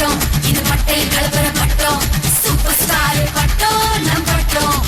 பட்டம் இது பட்டை கலவர பட்டம் சூப்பர் ஸ்டார் பட்டம் நம் பட்டம்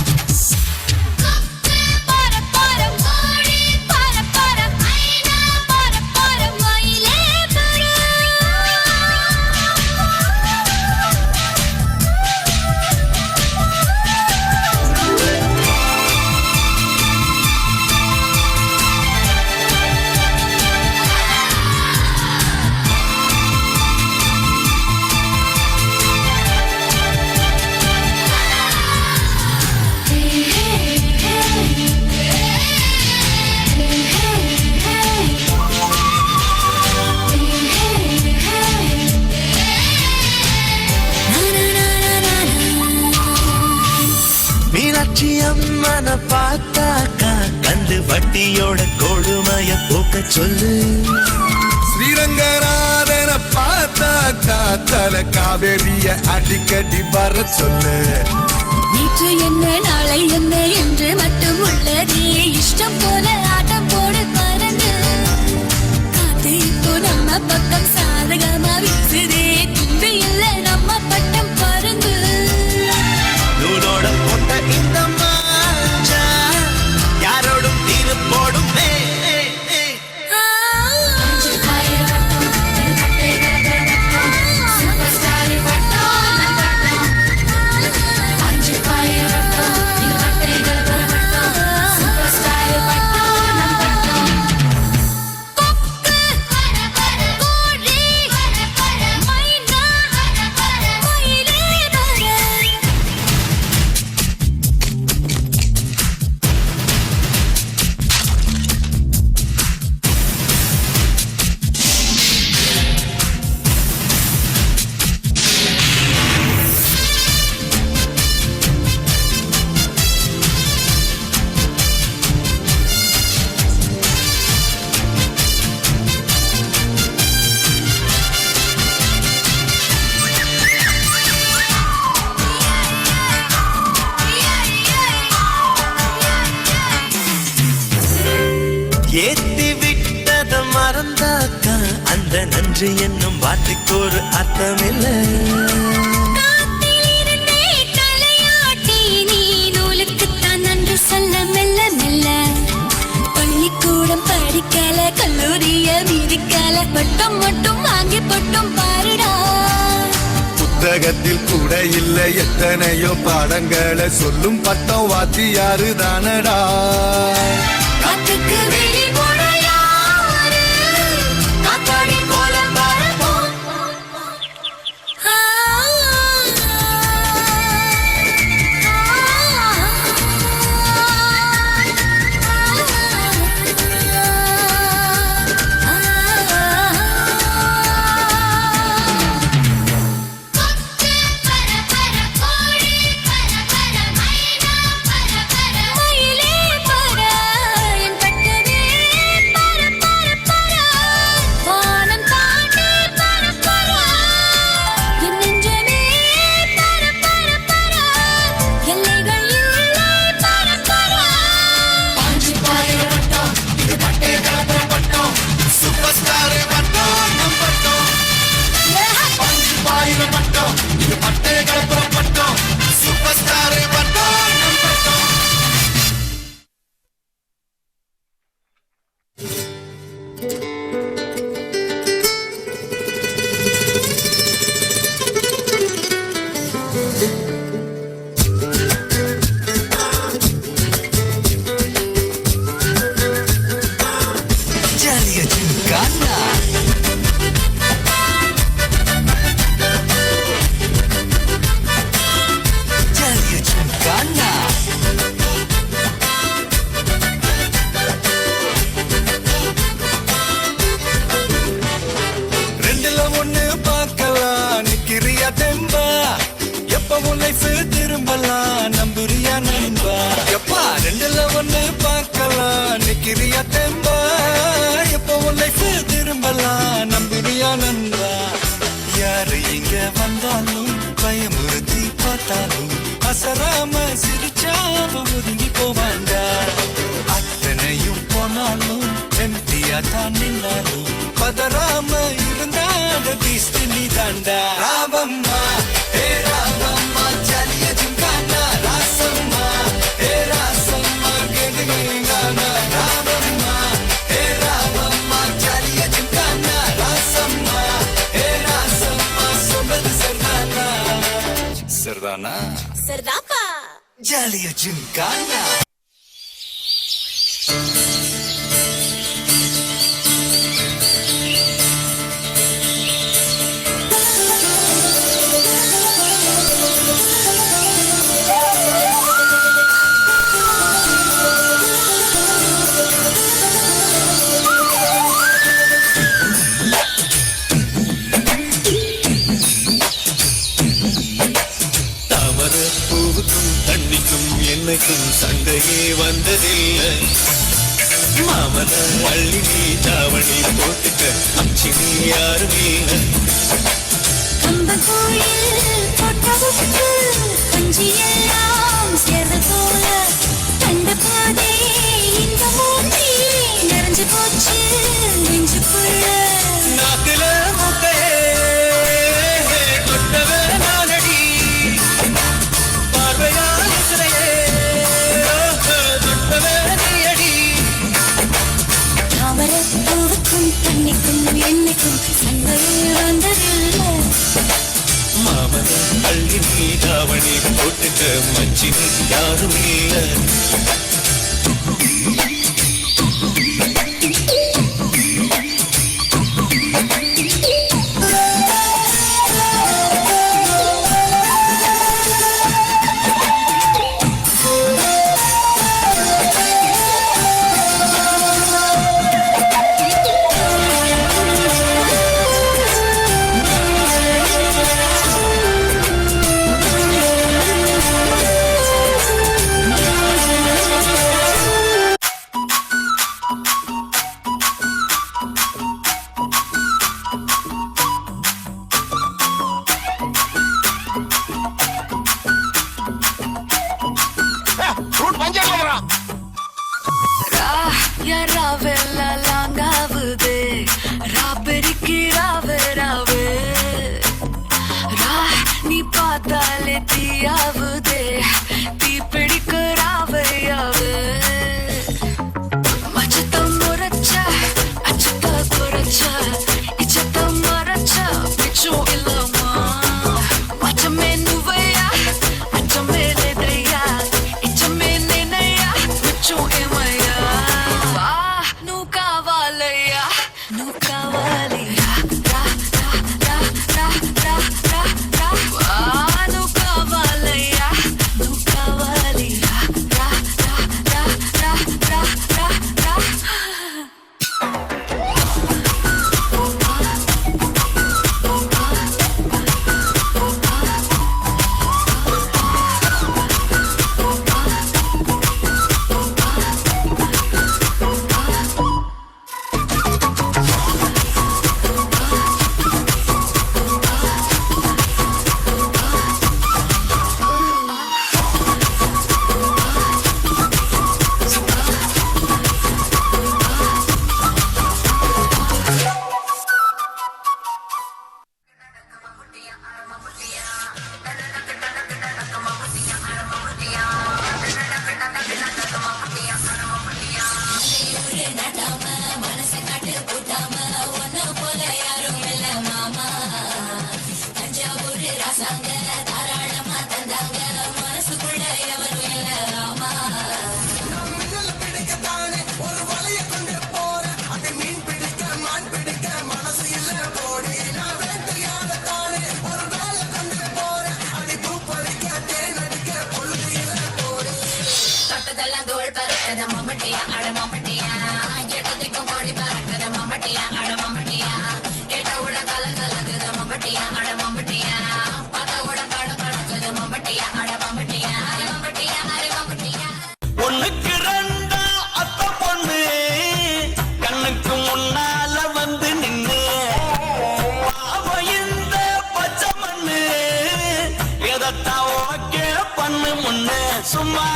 அம்மன பார்த்தாக்கா கந்து வட்டியோட கொடுமைய போக்க சொல்லு ஸ்ரீரங்கநாதன பார்த்தாக்கா தல காவேரிய அடிக்கடி வர சொல்லு நேற்று என்ன நாளை என்ன என்று மட்டும் உள்ளதே இஷ்டம் போல ஆட்டம் போடு பறந்து காத்து இப்போ நம்ம பக்கம் சாதகமா வீசுதே தும்பி இல்ல நம்ம பட்டம் பறந்து நூலோட போட்ட இந்த யாரோடும் தீரு போடும் ஏத்தி விட்டத மறந்தாக்கா அந்த நன்றி என்னும் வார்த்தைக்கு ஒரு அர்த்தமில்ல தலையாட்டி நீ நூலுக்குத்தான் நன்றி சொல்ல மெல்ல மெல்ல பள்ளிக்கூடம் படிக்கல கல்லூரிய மிதிக்கல பட்டம் மட்டும் வாங்கி பட்டம் பாருடா புத்தகத்தில் கூட இல்லை எத்தனையோ பாடங்களை சொல்லும் பட்டம் வாத்தியாரு தானடா காத்துக்கு வெளி போடையாரு காத்தாடி கோலம் பரப்போம் திரும்பலாம் நம்புறியா நண்பா எப்பா ரெண்டுல ஒண்ணு பார்க்கலாம் நிக்கிறியா தெம்பா எப்ப உன் லைஃப் திரும்பலாம் நம்புறியா நண்பா யாரு இங்க வந்தாலும் பயமுறுத்தி பார்த்தாலும் அசராம சிரிச்சாம ஒதுங்கி போவாண்டா அத்தனையும் போனாலும் எம்டியா தான் நின்னாலும் பதறாம இருந்தாத பீஸ்ட் நீ தாண்டா சரிதானா? சரிதாப்பா. ஜாலியா ஜிம்கானா. என்னைக்கும் சண்டையே வந்ததில்லை. மாமன அள்ளி நீ தாவணி போட்டுக்க அச்சி நீ யாரும் இல்லை. கம்பன் கோயில் பொட்டவுக்கு கஞ்சி எல்லாம் சேர்ந்து போல கண்ட போதே இந்த மூர்த்தி நிறைஞ்சு போச்சு நெஞ்சுக்குள்ள. நாக்குல முட்டையே தொட்டவே நானடி பார்வையா தண்ணிக்கும் என்னைக்கும் சண்டையே வந்ததில்லை. மாமன அள்ளி நீ தாவணி போட்டுக்க மச்சி நீ யாரும் இல்லை. லாங்காவுதே ராபெரிக்கு ராவே ராவே ரா நீ பார்த்தாலே தீயாவுதே தீ பிடிக்க ராவே யாவே மச்சத்தம் முறைச்ச அச்சத்த குறைச்ச இச்சத்தம் மறைச்ச பிச்சும் இல்லாமா மச்சமே நுவையா அச்சமே லேதையா இச்சமே நேனையா பிச்சும் இமையா. ஒண்ணுக்கு ரெண்டா அத்த பொண்ணு கண்ணுக்கு முன்னால வந்து நின்னு அவ இந்த பச்சை மண்ணு எதத்தான் ஓகே பண்ணு முன்னு சும்மா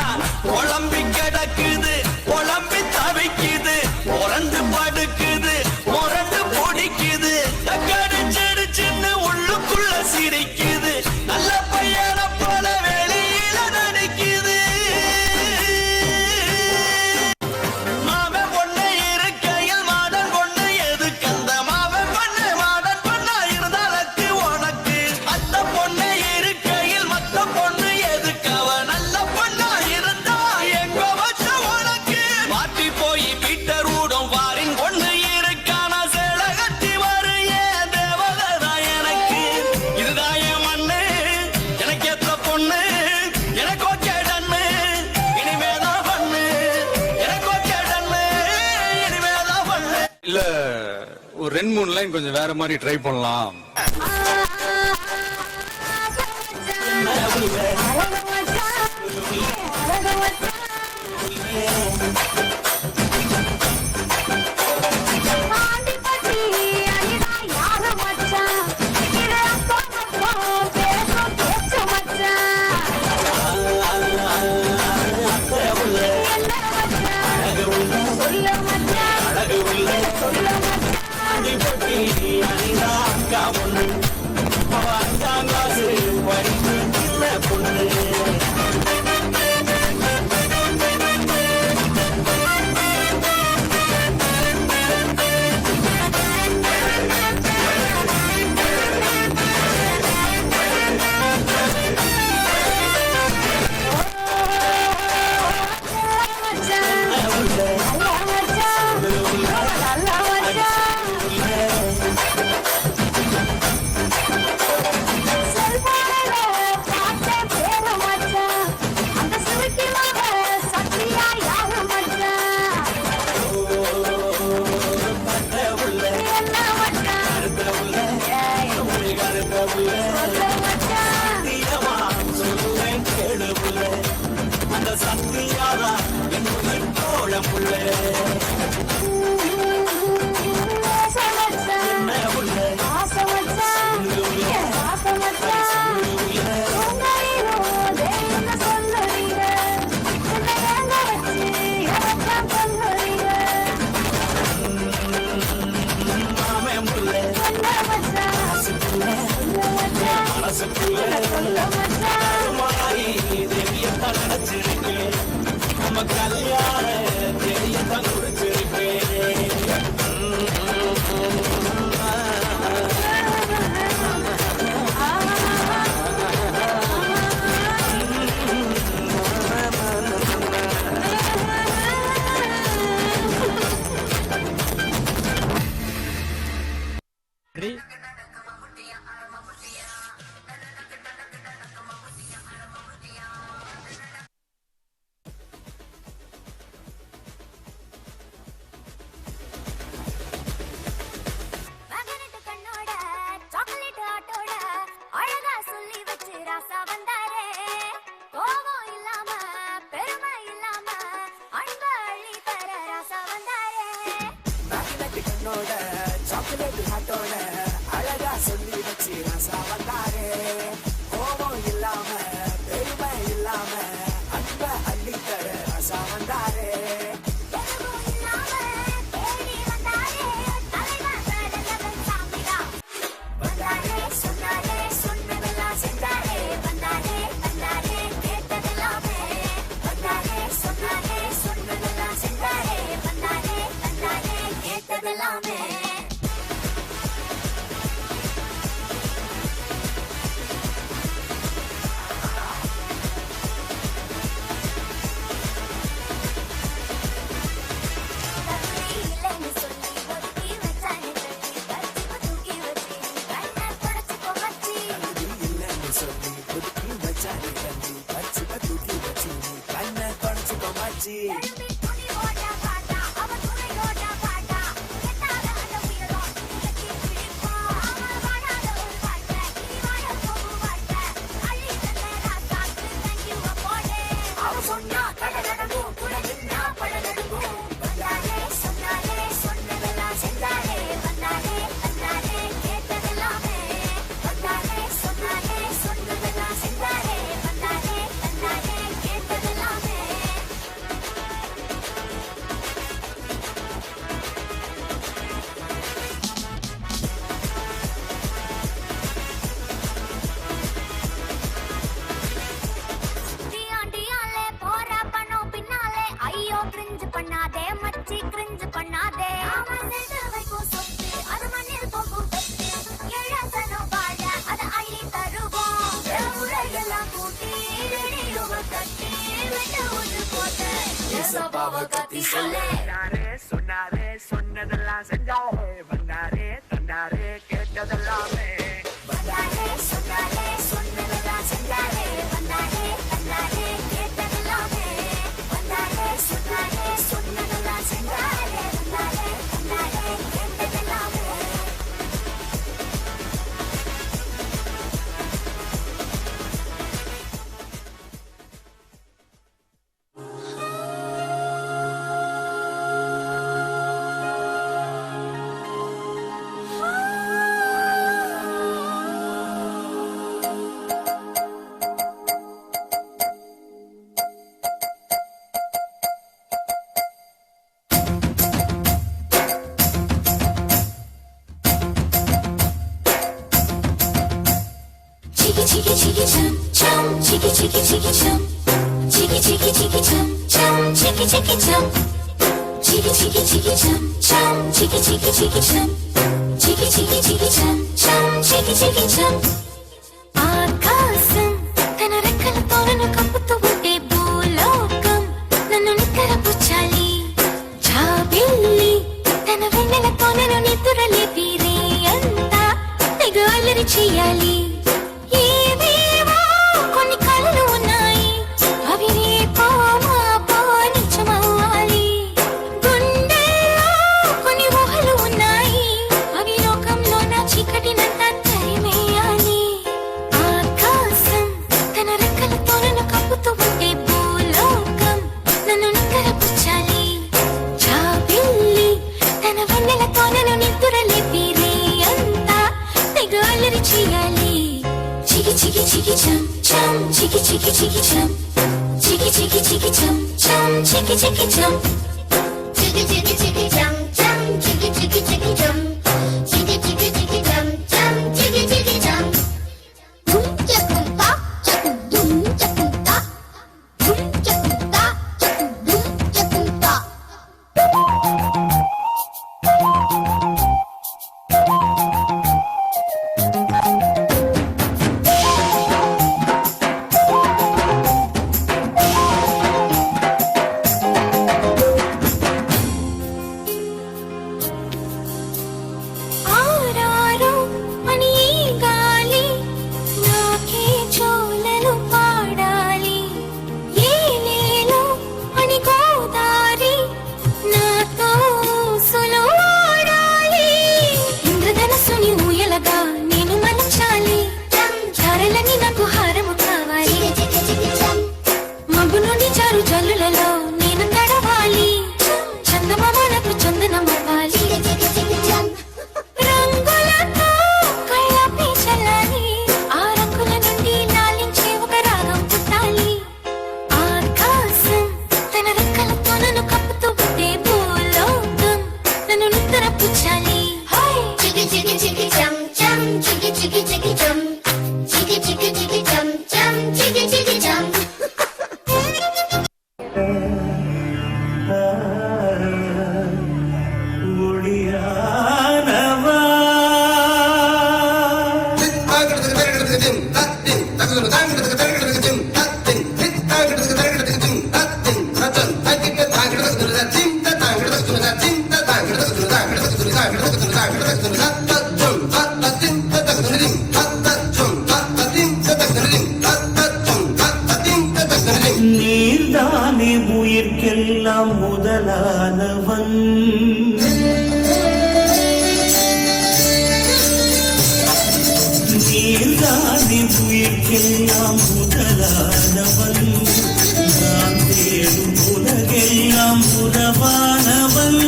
குழம்பி கிடக்குது குழம்பி தவிக்குது உரண்டு படுக்குது முரண்டு பிடிக்குது கடிச்சிடுச்சுன்னு உள்ளுக்குள்ள சிரிக்குது நல்ல பையன போல வெளியில நடிக்குது. மாவன் பொண்ணு இருக்கையில் மாடன் பொண்ணு எதுக்கு அந்த மாவன் பொண்ணு மாடன் பொண்ணா இருந்தாலக்கு உனக்கு அத்த பொண்ணு இருக்கையில் மத்த 2-3 லைன் கொஞ்சம் வேற மாதிரி ட்ரை பண்ணலாம். சொன்னதெல்லாம் செஞ்சாலே வந்தாரே தந்தாரே கேட்டதெல்லாமே வந்தாரே சொன்னதெல்லாம் செஞ்சாலே வந்தாரே தந்தாரே கேட்டதெல்லாமே வந்தாரே சொன்னதெல்லாம் செஞ்சாலே வந்தாரே தந்தாரே கேட்டதெல்லாமே chiki chiki chum chum, chiki chiki chiki chum, chiki chiki chiki chum chum, chiki chiki chum, chiki chiki chiki chum chum, chiki chiki chiki chum, chiki chiki chiki chum chum, chiki chiki chum. ఆకాశం తన రెక్కలతో నన్ను కప్పుతూ ఉంటే భూలోకం నన్ను నిక్కరపుచ్చాలి. జాబిల్లి తన వెన్నెలతో నన్ను నిద్రలేపి రేయంతా తెగ అల్లరి చేయాలి. ఏవేవో కొన్ని కలలు ఉన్నాయి, అవి రేపో మాపో నిజమవ్వాలి. గుండెల్లో కొన్ని ఊహలు ఉన్నాయి, అవి లోకంలో నా చీకటినంతా తరిమేయాలి. ఆకాశం తన రెక్కలతో నన్ను కప్పుతూ ఉంటే భూలోకం నన్ను నిక్కరపుచ్చాలి. జాబిల్లి తన వెన్నెలతో నన్ను నిద్రలేపి రేయంతా తెగ అల్లరి చేయాలి. చికి చికి చికి చం చం, చికి చికి చికి చం, చికి చికి చికి చం చం, చికి చికి చం, చికి చికి చికి చం చం, చికి చికి చికి చం, చికి చికి చికి చం చం, చికి చికి చం. ధూమ్ చకుంతా చకు ధూమ్ చకుంతా, ధూమ్ చకుంతా చకు ధూమ్ చకుంతా. ఆరారో అని ఈ గాలి నాకే చోలలు పాడాలి. ఏలేలో అని గోదారి నాతో సులువాడాలి. ఇంద్రధనస్సుని ఊయలగా నేను మలచాలి. ధారలని నాకు హారము కావాలి. చికి చికి చం మబ్బు నుండి జారు జల్లులలో నేను తడవాలి. చందమామ నాకు చందనమవ్వాలి. చికి చికి చికి చం. రంగులతో కళ్ళపై చల్లాలి. ఆ రంగుల నుండి లాలించే ఒక రాగం పుట్టాలి. ఆకాశం తన రెక్కలతో నన్ను కప్పుతూ ఉంటే భూలోకం నన్ను నిద్రపుచ్చాలి. చికి చికి చికి చం చం, చికి చికి చికి చం, చికి చికి చికి చం చం, చికి చికి చం. ఒడియానవా நீர்தானே உயிர்க்கெல்லாம் முதலானவன். நீர்தானே உயிர்க்கெல்லாம் முதலானவன். நான் தேடும் உலகெல்லாம் உறவானவன்.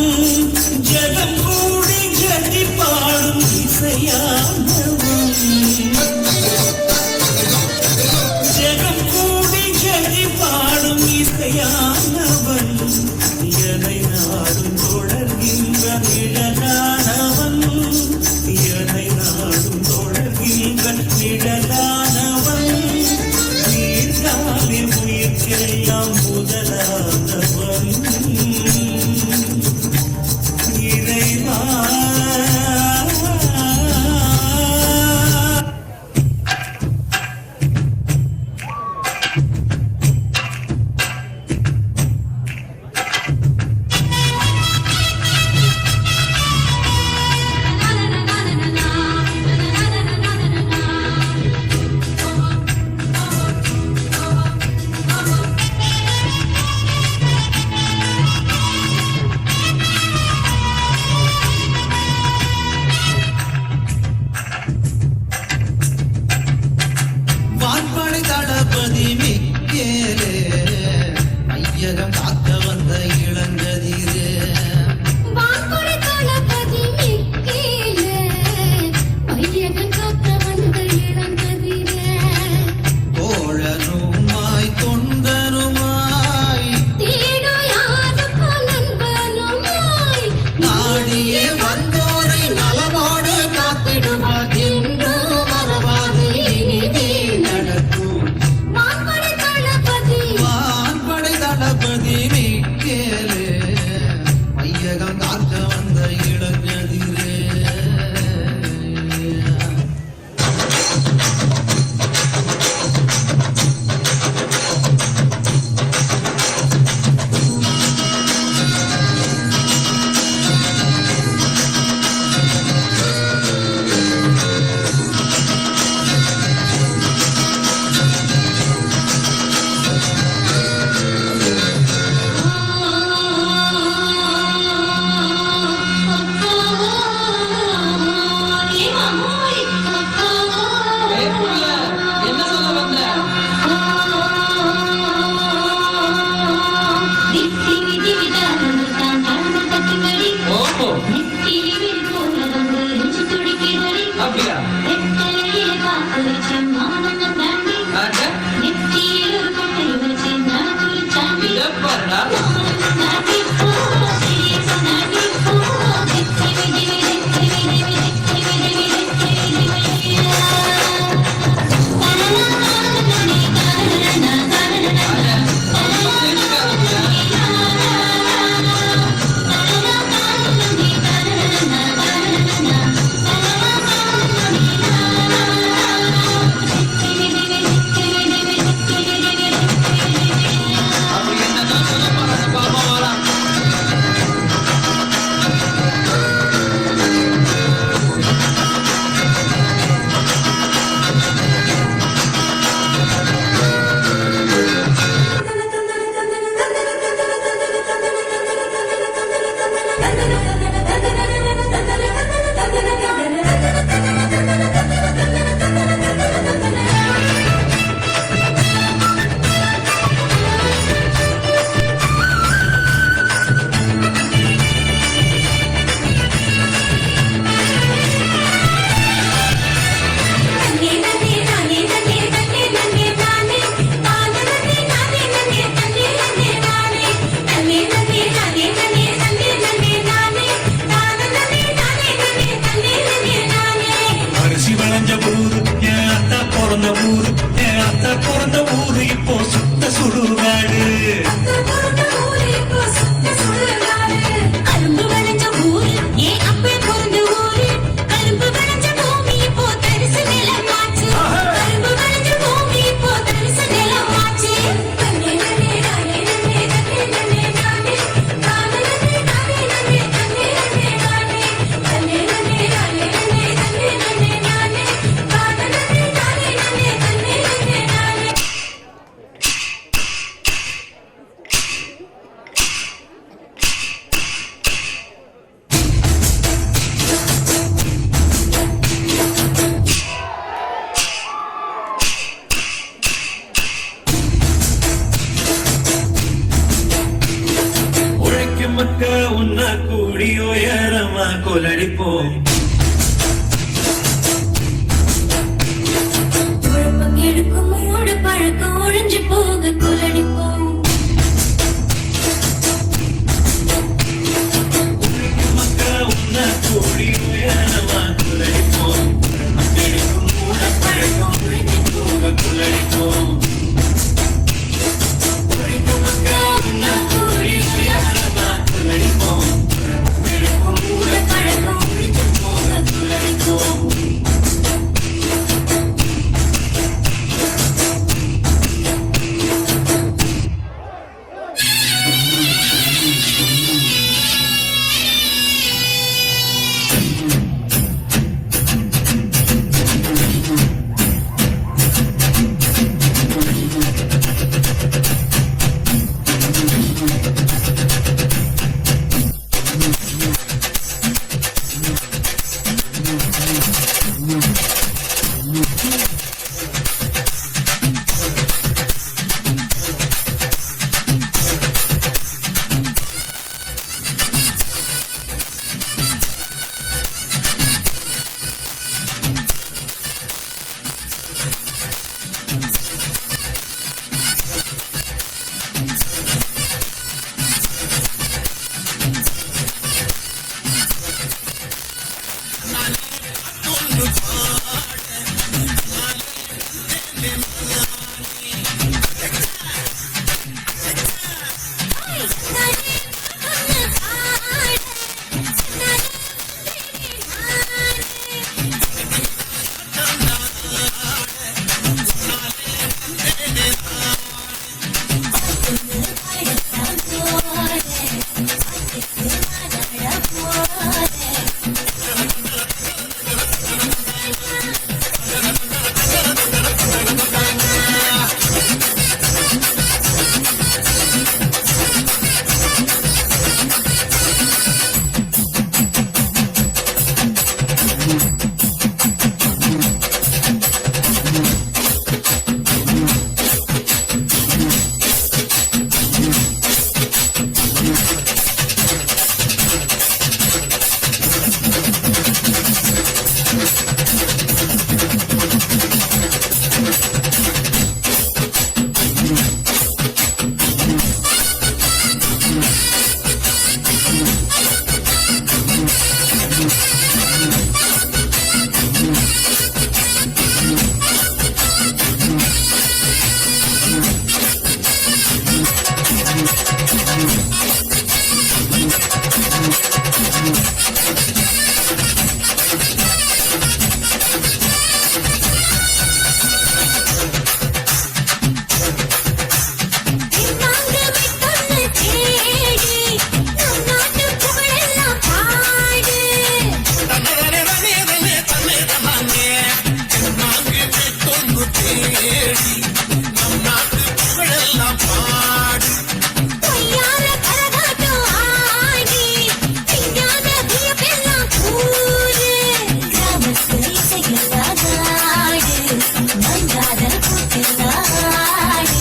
ஜகம் கூடி ஜதி பாடும் இசையானவன். ஜகம் கூடி ஜதி பாடும் இசையானவன். என்னை நாடும் தொடர்கின்ற நிழலானவன். என்னை நாடும் தொடர்கின்ற நிழலானவன். நீர்தானே உயிர் அரிசி விளைஞ்ச ஊரு என் அத்தா பிறந்த ஊரு என் அத்தா பிறந்த ஊரு இப்போ சுத்த சுடுகாடு கரும்பு விளைஞ்ச ஊரு ஏன் அப்பே பிறந்த ஊரு கரும்பு விளைஞ்ச பூமி இப்போ தரிசு நிலமாச்சு கரும்பு விளைஞ்ச பூமி இப்போ தரிசு நிலமாச்சு உழைக்கும் மக்க உன்னா கூடி உயரமா கொலடிப்போம் குழப்பம் எடுக்கும் மூடு பழக்கம் ஒழிஞ்சு போக குலடிப்போம் உழைக்கும் மக்க உன்னா கூடி உயரமா கொலடிப்போம் அங்கடிக்கும் மூட பழக்கம் ஒழிஞ்சு போக கொலடிப்போம் உழைக்கும் மக்க உன்னா கூடி உயரமா கொலடிப்போம் அங்கடிக்கும் மூட பழக்கம் ஒழிஞ்சு போக தேடி நம் நாட்டு புகழெல்லாம் பாடு. பொய்யார கரகாட்டம் ஆடி திங்காத வியப்பெல்லாம் கூறு கிராமத்து இசையெல்லாம் ஆடு மங்காத கூட்டெல்லாம் ஆடு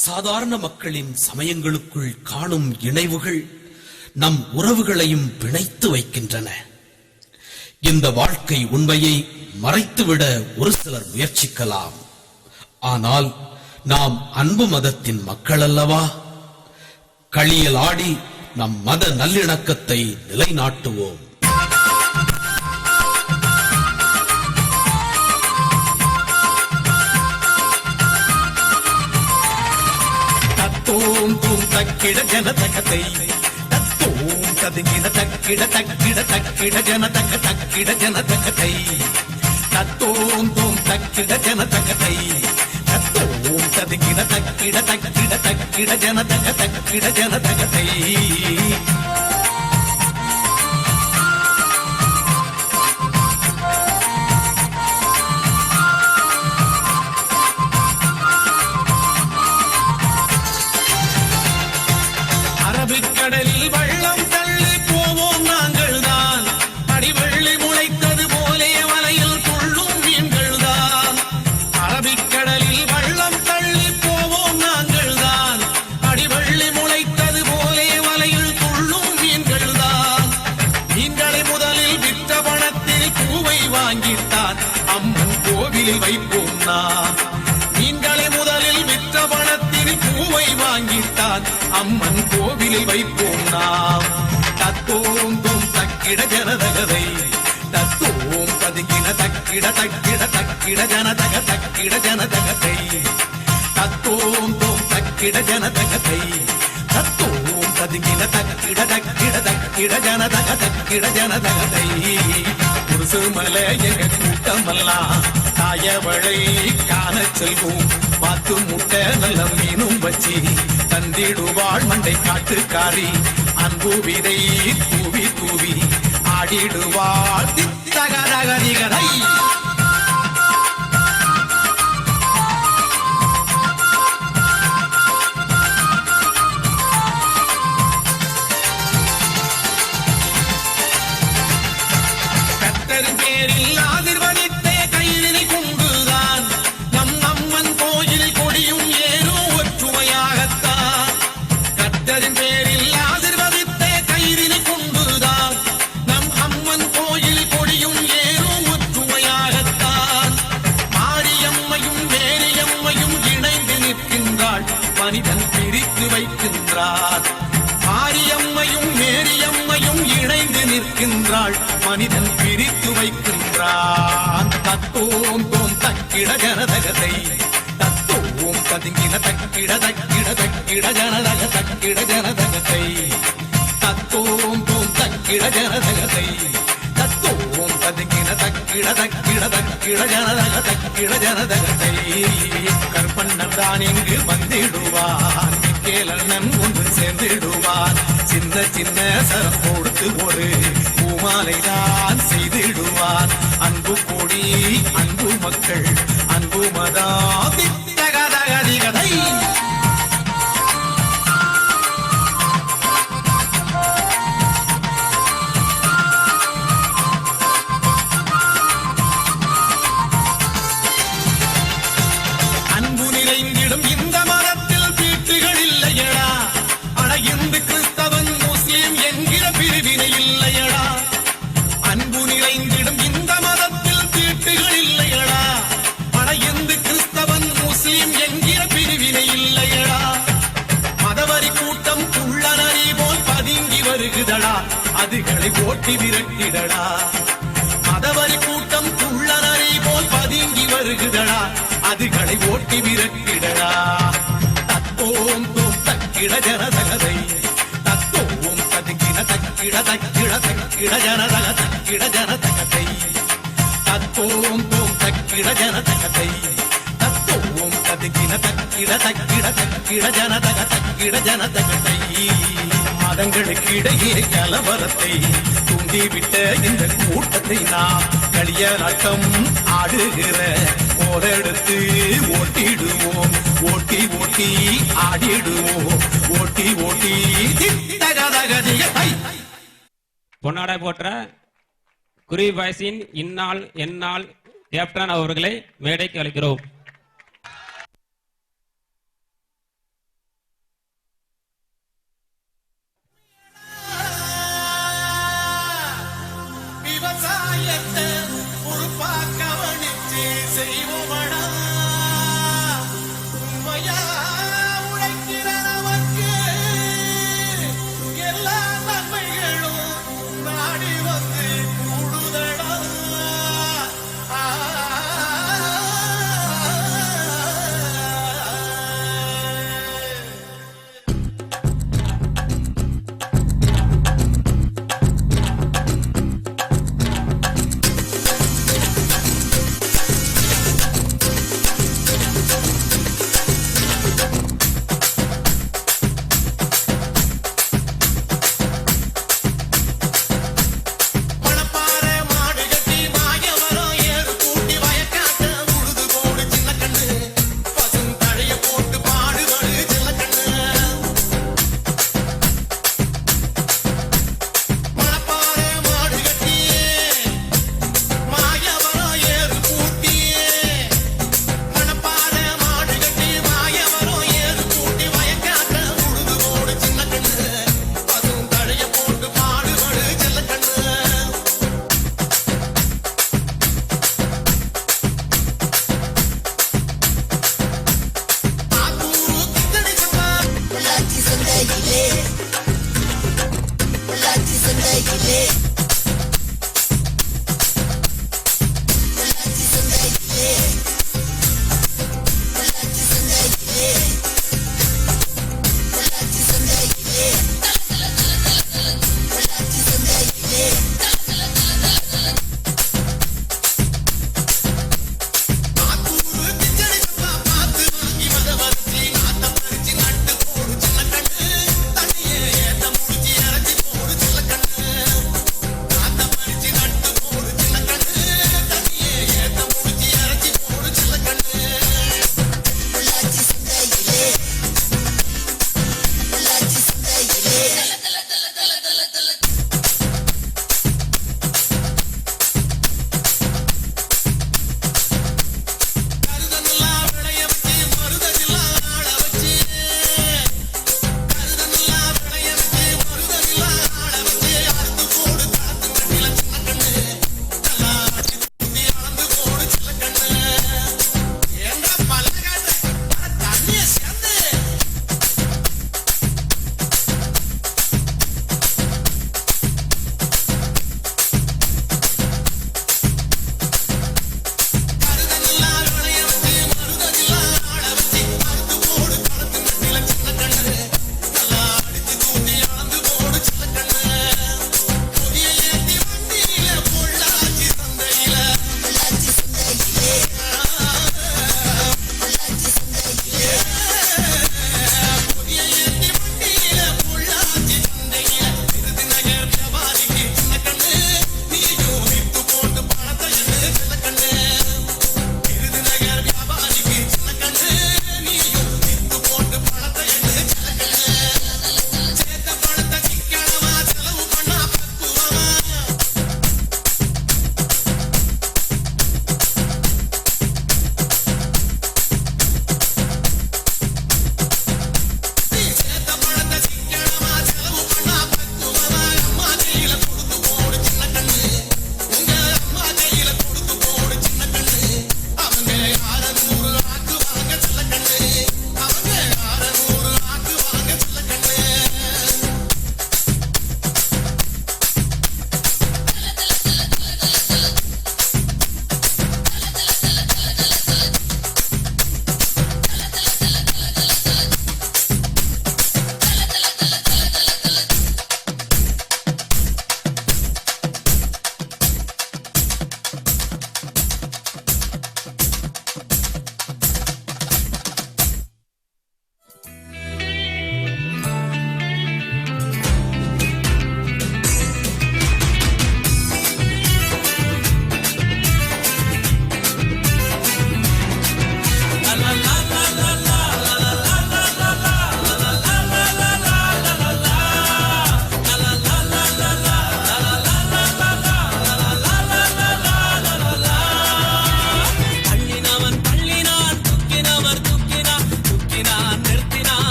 சாதாரண மக்களின் சமயங்களுக்குள் காணும் இணைவுகள் நம் உறவுகளையும் பிணைத்து வைக்கின்றன. இந்த வாழ்க்கை உண்மையை மறைத்துவிட ஒரு சிலர் முயற்சிக்கலாம். ஆனால் நாம் அன்பு மதத்தின் மக்கள் அல்லவா? களியல் ஆடி நம் மத நல்லிணக்கத்தை நிலைநாட்டுவோம். தத்தோம் தூம் தக்கிட ஜனதகத்தை தத்தோம் ததுங்கிட தக்கிட தக்கிட தக்கிட ஜனதக தக்கிட ஜனதகத்தை தத்தோம் தூம் தக்கிட ஜனதகத்தை தத்தோம் ததுங்கிட தக்கிட தக்கிட தக்கிட ஜனதக தக்கிட ஜனதகத்தை கடலில் வள்ளம் தள்ளி போவோம் நாங்கள் தான். அடிவள்ளி முளைத்தது போலே வலையில் துள்ளும் மீன்கள் தான். அரபிக்கடலில் வள்ளம் தள்ளி போவோம் நாங்கள் தான். அடிவள்ளி முளைத்தது போலே வலையில் துள்ளும் மீன்கள் தான். மீன்களை முதலில் விற்ற பணத்தில் பூவை வாங்கித்தான் அம்மன் கோவிலில் வைப்போம் நான். மீன்களை முதலில் விற்ற பணத்தில் பூவை வாங்கித்தான் அம்மன் கோவிலில் வைப்போம் நாம். தத்தோம் தோம் தக்கிட ஜனதகதை தத்தோம் ததுங்கின தக்கிட தக்கிட தக்கிட ஜனதக தக்கிட ஜனதகத்தை தத்தோம் தோம் தக்கிட ஜனதகத்தை தத்தோம் ததுங்கின தக்கிட தக்கிட தக்கிட ஜனதக தக்கிட ஜனதகத்தை. குருசுமலை எங்க கூட்டமெல்லாம் தாயவளை காண செல்வோம். பாத்து முட்டை நல்ல மீனும் வச்சி தந்திடுவாள் மண்டை காட்டுக்காரி. அன்பு விதை தூவி தூவி ஆடிடுவாள் தித்தகதகதிகதை. கத்தரின் பேரில் ஆதிர்வதித்தே கையினை கொண்டுதான் நம் அம்மன் கோயில் கொடியும் ஏறும் ஒற்றுமையாகத்தான். கத்தரின் பேரில் ஆதிர்வதித்தே கையினை கொண்டுதான் நம் அம்மன் கோயில் கொடியும் ஏறும் ஒற்றுமையாகத்தான். மாரியம்மையும் மேரியம்மையும் இணைந்து நிற்கின்றாள் மனிதன் பிரித்து வைக்கின்றார். மாரியம்மையும் மேரியம்மையும் இணைந்து நிற்கின்றாள் மனிதன் பிரித்து வைக்கின்றான். தத்தோம் தோம் தக்கிட ஜனதகத்தை தத்தோம் ததுங்கின தக்கிட தக்கிட தக்கிட ஜனதக தக்கிட ஜனதகத்தை தத்தோம் தோம் தக்கிட ஜனதகத்தை தத்தோம் ததுங்கின தக்கிட தக்கிட தக்கிட ஜனதக தக்கிட ஜனதகத்தை. கற்பண்ணன் தான் இங்கு வந்திடுவான். கேளண்ணன் ஒன்று சேர்ந்திடுவான். சின்ன சின்ன சரம் கொடுத்து ஒரு பூமாலை தான் செய்திடுவான். அன்பு கொடி அன்பு மக்கள் அன்பு மதா தித்தகதகதிகதை. ஓட்டி விரட்டிடடா மதவரி கூட்டம் துள்ளனரை போல் பதுங்கி வருகுதடா அதுகளை ஓட்டி விரட்டிடடா தத்தோம் தோம் தக்கிட ஜனதகதை தத்தோம் ததுக்கிட தக்கிட தக்கிட தக்கிட ஜனதக தக்கிட ஜனதகதை தத்தோம் தோம் தக்கிட ஜனதகதை தத்தோம் ததுக்கிட தக்கிட தக்கிட தக்கிட ஜனதக தக்கிட ஜனதகதை மதங்களுக்கு இடையே கலவரத்தை தூண்டிவிட்ட இந்த கூட்டத்தை நாம் களியலாட்டம் ஆடுகிற போரெடுத்து ஓட்டிடுவோம் ஓட்டி ஓட்டி ஆடிடுவோம் ஓட்டி ஓட்டி தகதகதியை பொன்னாடை போற்ற குருவி பாய்ஸின் இந்நாள் எந்நாள் கேப்டன் அவர்களை மேடைக்கு அழைக்கிறோம். விவசாயத்தை பொறுப்பா கவனிச்சு செய்வோமடா உண்மையா உழைக்கிற நமக்கு எல்லா நன்மைகளும் நாடி வந்து கூடுதடா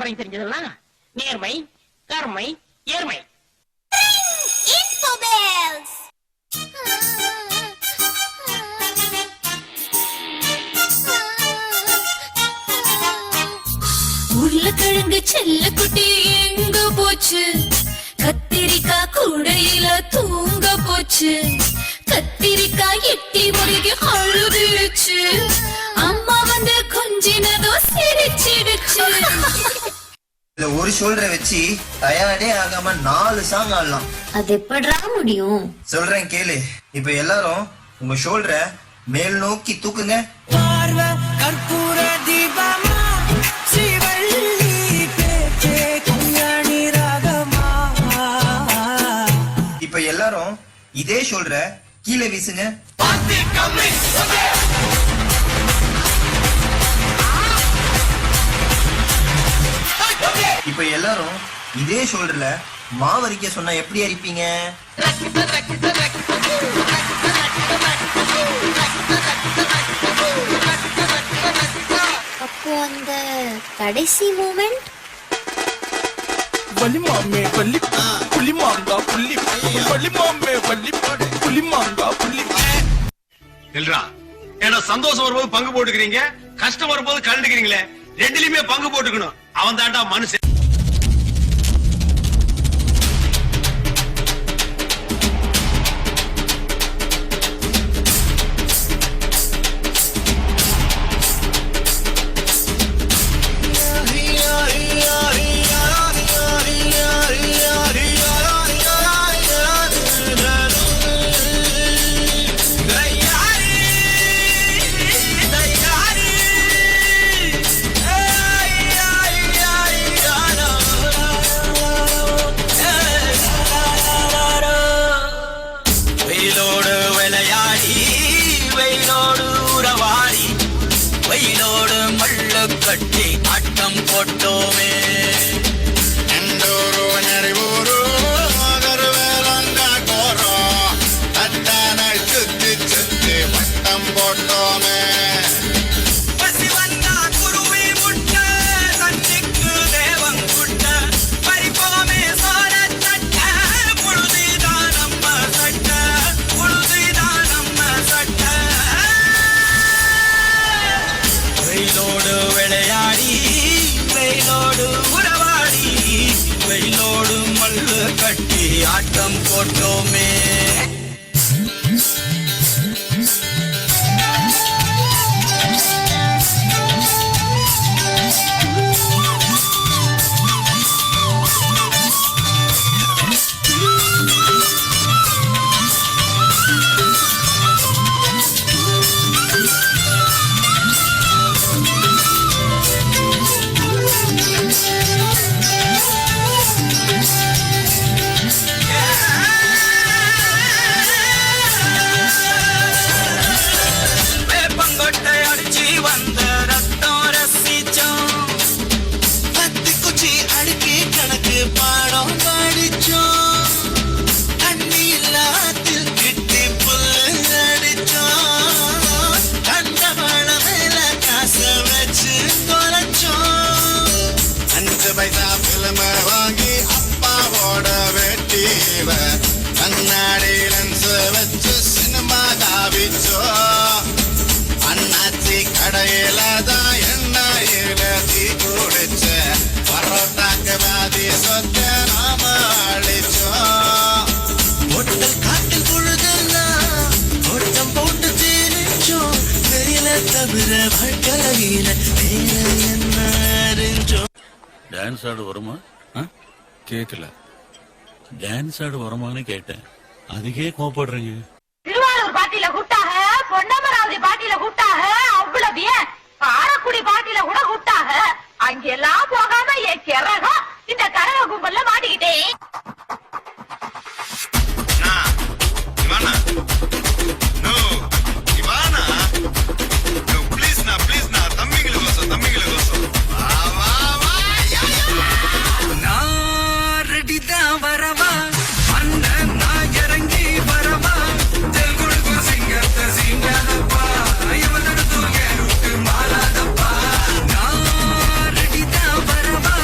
பரம்பரை தெரிஞ்சதெல்லாம் நேர்மை, கருமை, ஏர்மை. Infobells. உருளைக்கிழங்கு செல்ல குட்டி எங்க போச்சு? கத்திரிக்காய் கூடையில தூங்க போச்சு. கத்திரிக்காய் எட்டி முறைக்கு அழுதுச்சு. அம்மா வந்து கொஞ்சினதோ சிரிச்சிடுச்சு. ஒரு ஷோல்டரை வச்சு டயர்டே ஆகாம 4 சாங் ஆடலாம். அது எப்படிடா முடியும்? சொல்றேன் கேளு. இப்ப எல்லாரும் உங்க ஷோல்டரை மேல் நோக்கி தூக்குங்க. பார்வை கற்பூர தீபமா, ஸ்ரீவள்ளி பேச்சே கல்யாணி ராகமா. இப்ப எல்லாரும் இதே ஷோல்டரை கீழே வீசுங்க. இப்ப எல்லாரும் இதே ஷோல்டர்ல மாவரிக்க சொன்னா எப்படி அரிப்பீங்க? அப்போ அந்த கடைசி மூமெண்ட் வலிமாமே வள்ளி புள்ளி மாங்கா புள்ளி வலிமாமே வள்ளி புள்ளி மாங்கா புள்ளி. இல்லடா, ஏன்னா சந்தோஷம் வரும்போது பங்கு போட்டுக்கிறீங்க, கஷ்டம் வரும்போது கலந்துக்கிறீங்களே, ரெண்டுலயுமே பங்கு போட்டுக்கணும். அவன் தாண்டா மனுஷன். வெயிலோடு விளையாடி, வெயிலோடு உறவாடி, வெயிலோடு மல்லு கட்டி ஆட்டம் போட்டோமே. எண்டூரு நெறிவூரு கருவேலங்க கோரம் தட்டானை சுத்தி சுத்தி வட்டம் போட்டோமே. பசி வந்தா குருவி முட்டை, சஞ்சிக்கு தேவன் குட்ட, பறிப்போமே சோர தட்ட, புழுதிதான் நம்ம சட்ட, புழுதிதான் நம்ம சட்ட. வெயிலோடு விளையாடி, வெயிலோடு உறவாடி, வெயிலோடு மல்லு கட்டி ஆட்டம் போட்டோமே. வேப்பங்கொட்டை அடிச்சு வந்த ரத்தம் ரசிச்சோம், பத்து குச்சி அடுக்கி கணக்கு பாடம் படிச்சோம், தண்ணி இல்லாத்தில் கிட்டி புல் அடிச்சோம், கண்டவள மேல காசை வச்சு தொலைச்சோம். 5 பைசா பிலிம வாங்கி அப்பாவோட வெட்டிவ, கண்ணாடி லென்ஸ் வச்சு சினிமா காவிச்சோம். அண்ணாச்சி கடையில தான் எண்ணெயில தீ குடிச்ச, பரோட்டாக்கு வாதி சொத்த நாம அழிச்சோம். ஒட்டல் காட்டில் பொழுதெல்லாம் ஓட்டம் போட்டு தீனிச்சோம், வெயில தவிர வாழ்க்கையில வேற என்ன அறிஞ்சோம். டான்ஸ் ஆடு வருமா? கேக்கல. டான்ஸ் ஆடு வருமானு கேட்டேன், அதுக்கே கோபப்படுறீங்க. திருவாரூர் பாட்டியில கூட்டாக, பொன்னமராவதி பாட்டியில கூட்டாக, அவ்வளவு ஏன் காரக்குடி பாட்டியில கூட கூட்டாக. அங்கெல்லாம் போகாம என் கிறகம் இந்த கரக கும்பல்ல மாட்டிக்கிட்டேன். இவானா, நோ இவானா, நோ ப்ளீஸ் நா, தம்பிகளுக்கோசம், தம்பிகளுக்கோசம். வா வா வா, நான் ரெடிதான் வரவா, அண்ணன் நான் இறங்கி வரவா, தெல் கொடுக்கும் சிங்கத்தை சிங்காதப்பா, இவன் தடுத்து மாறாதப்பா. நான் ரெடிதான் வரவா,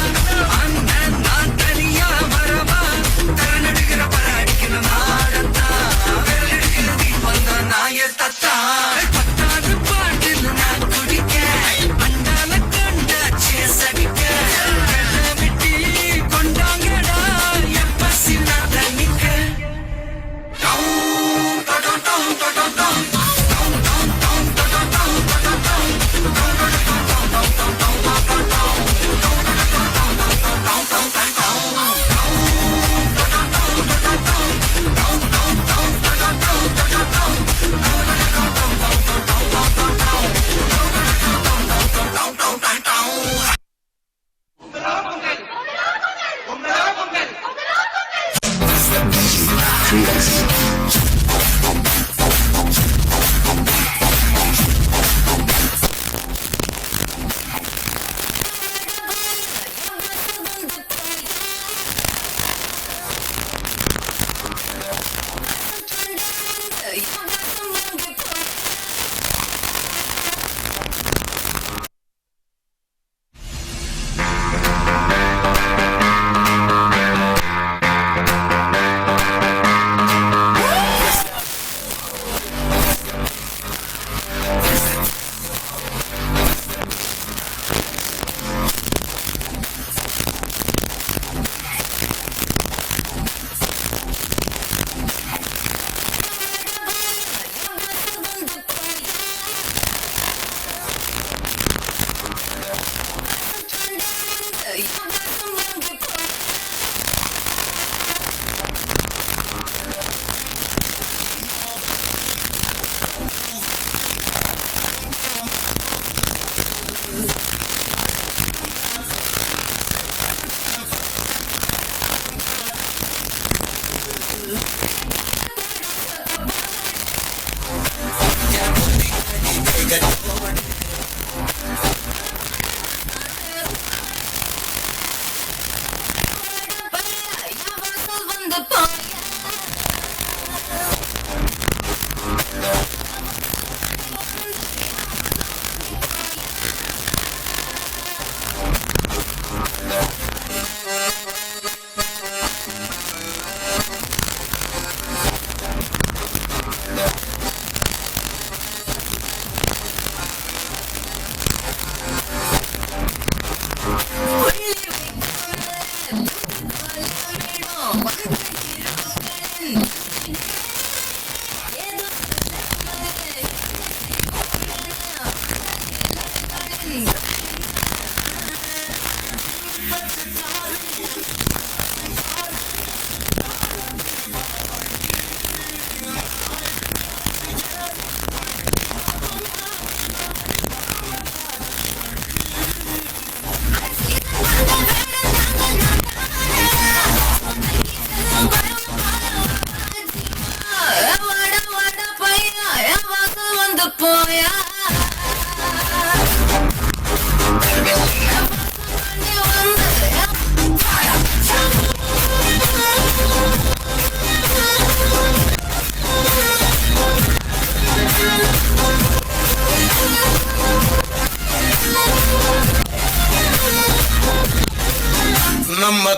நம்ம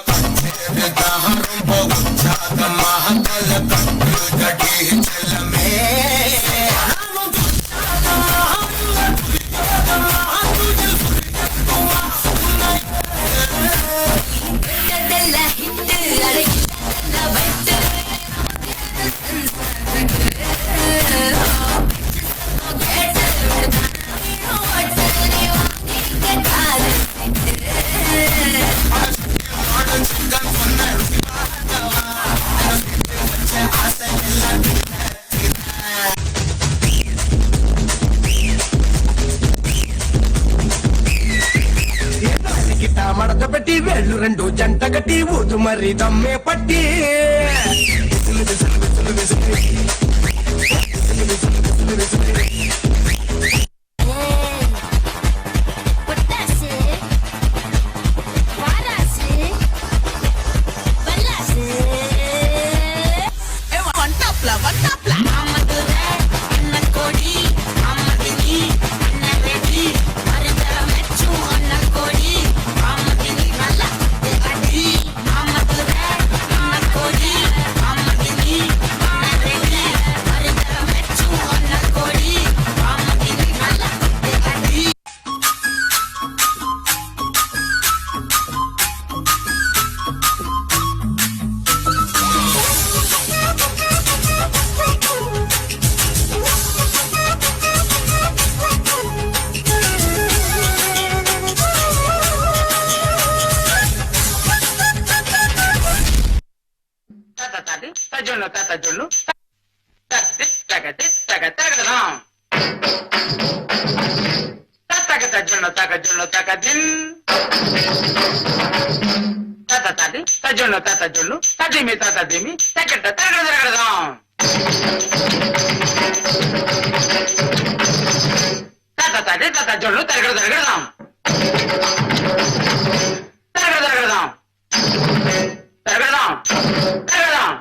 ரொம்ப உற்சாக மகக்கல கட்டி செல்லமே మడత పెట్టి వేళ్ళు రెండు జంట కట్టి ఊదు మరి దమ్మే పట్టి தாத்தா தாத்தி தஜொன்னு தாத்தா ஜொன்னு தத்திமி தாத்தா திமி தக்கட்ட தரகடதாம் தாத்தா தாத்தி தாத்தா ஜொன்னு தரகடதாம் தரகடதாம் தரகடதாம் தரகடதாம்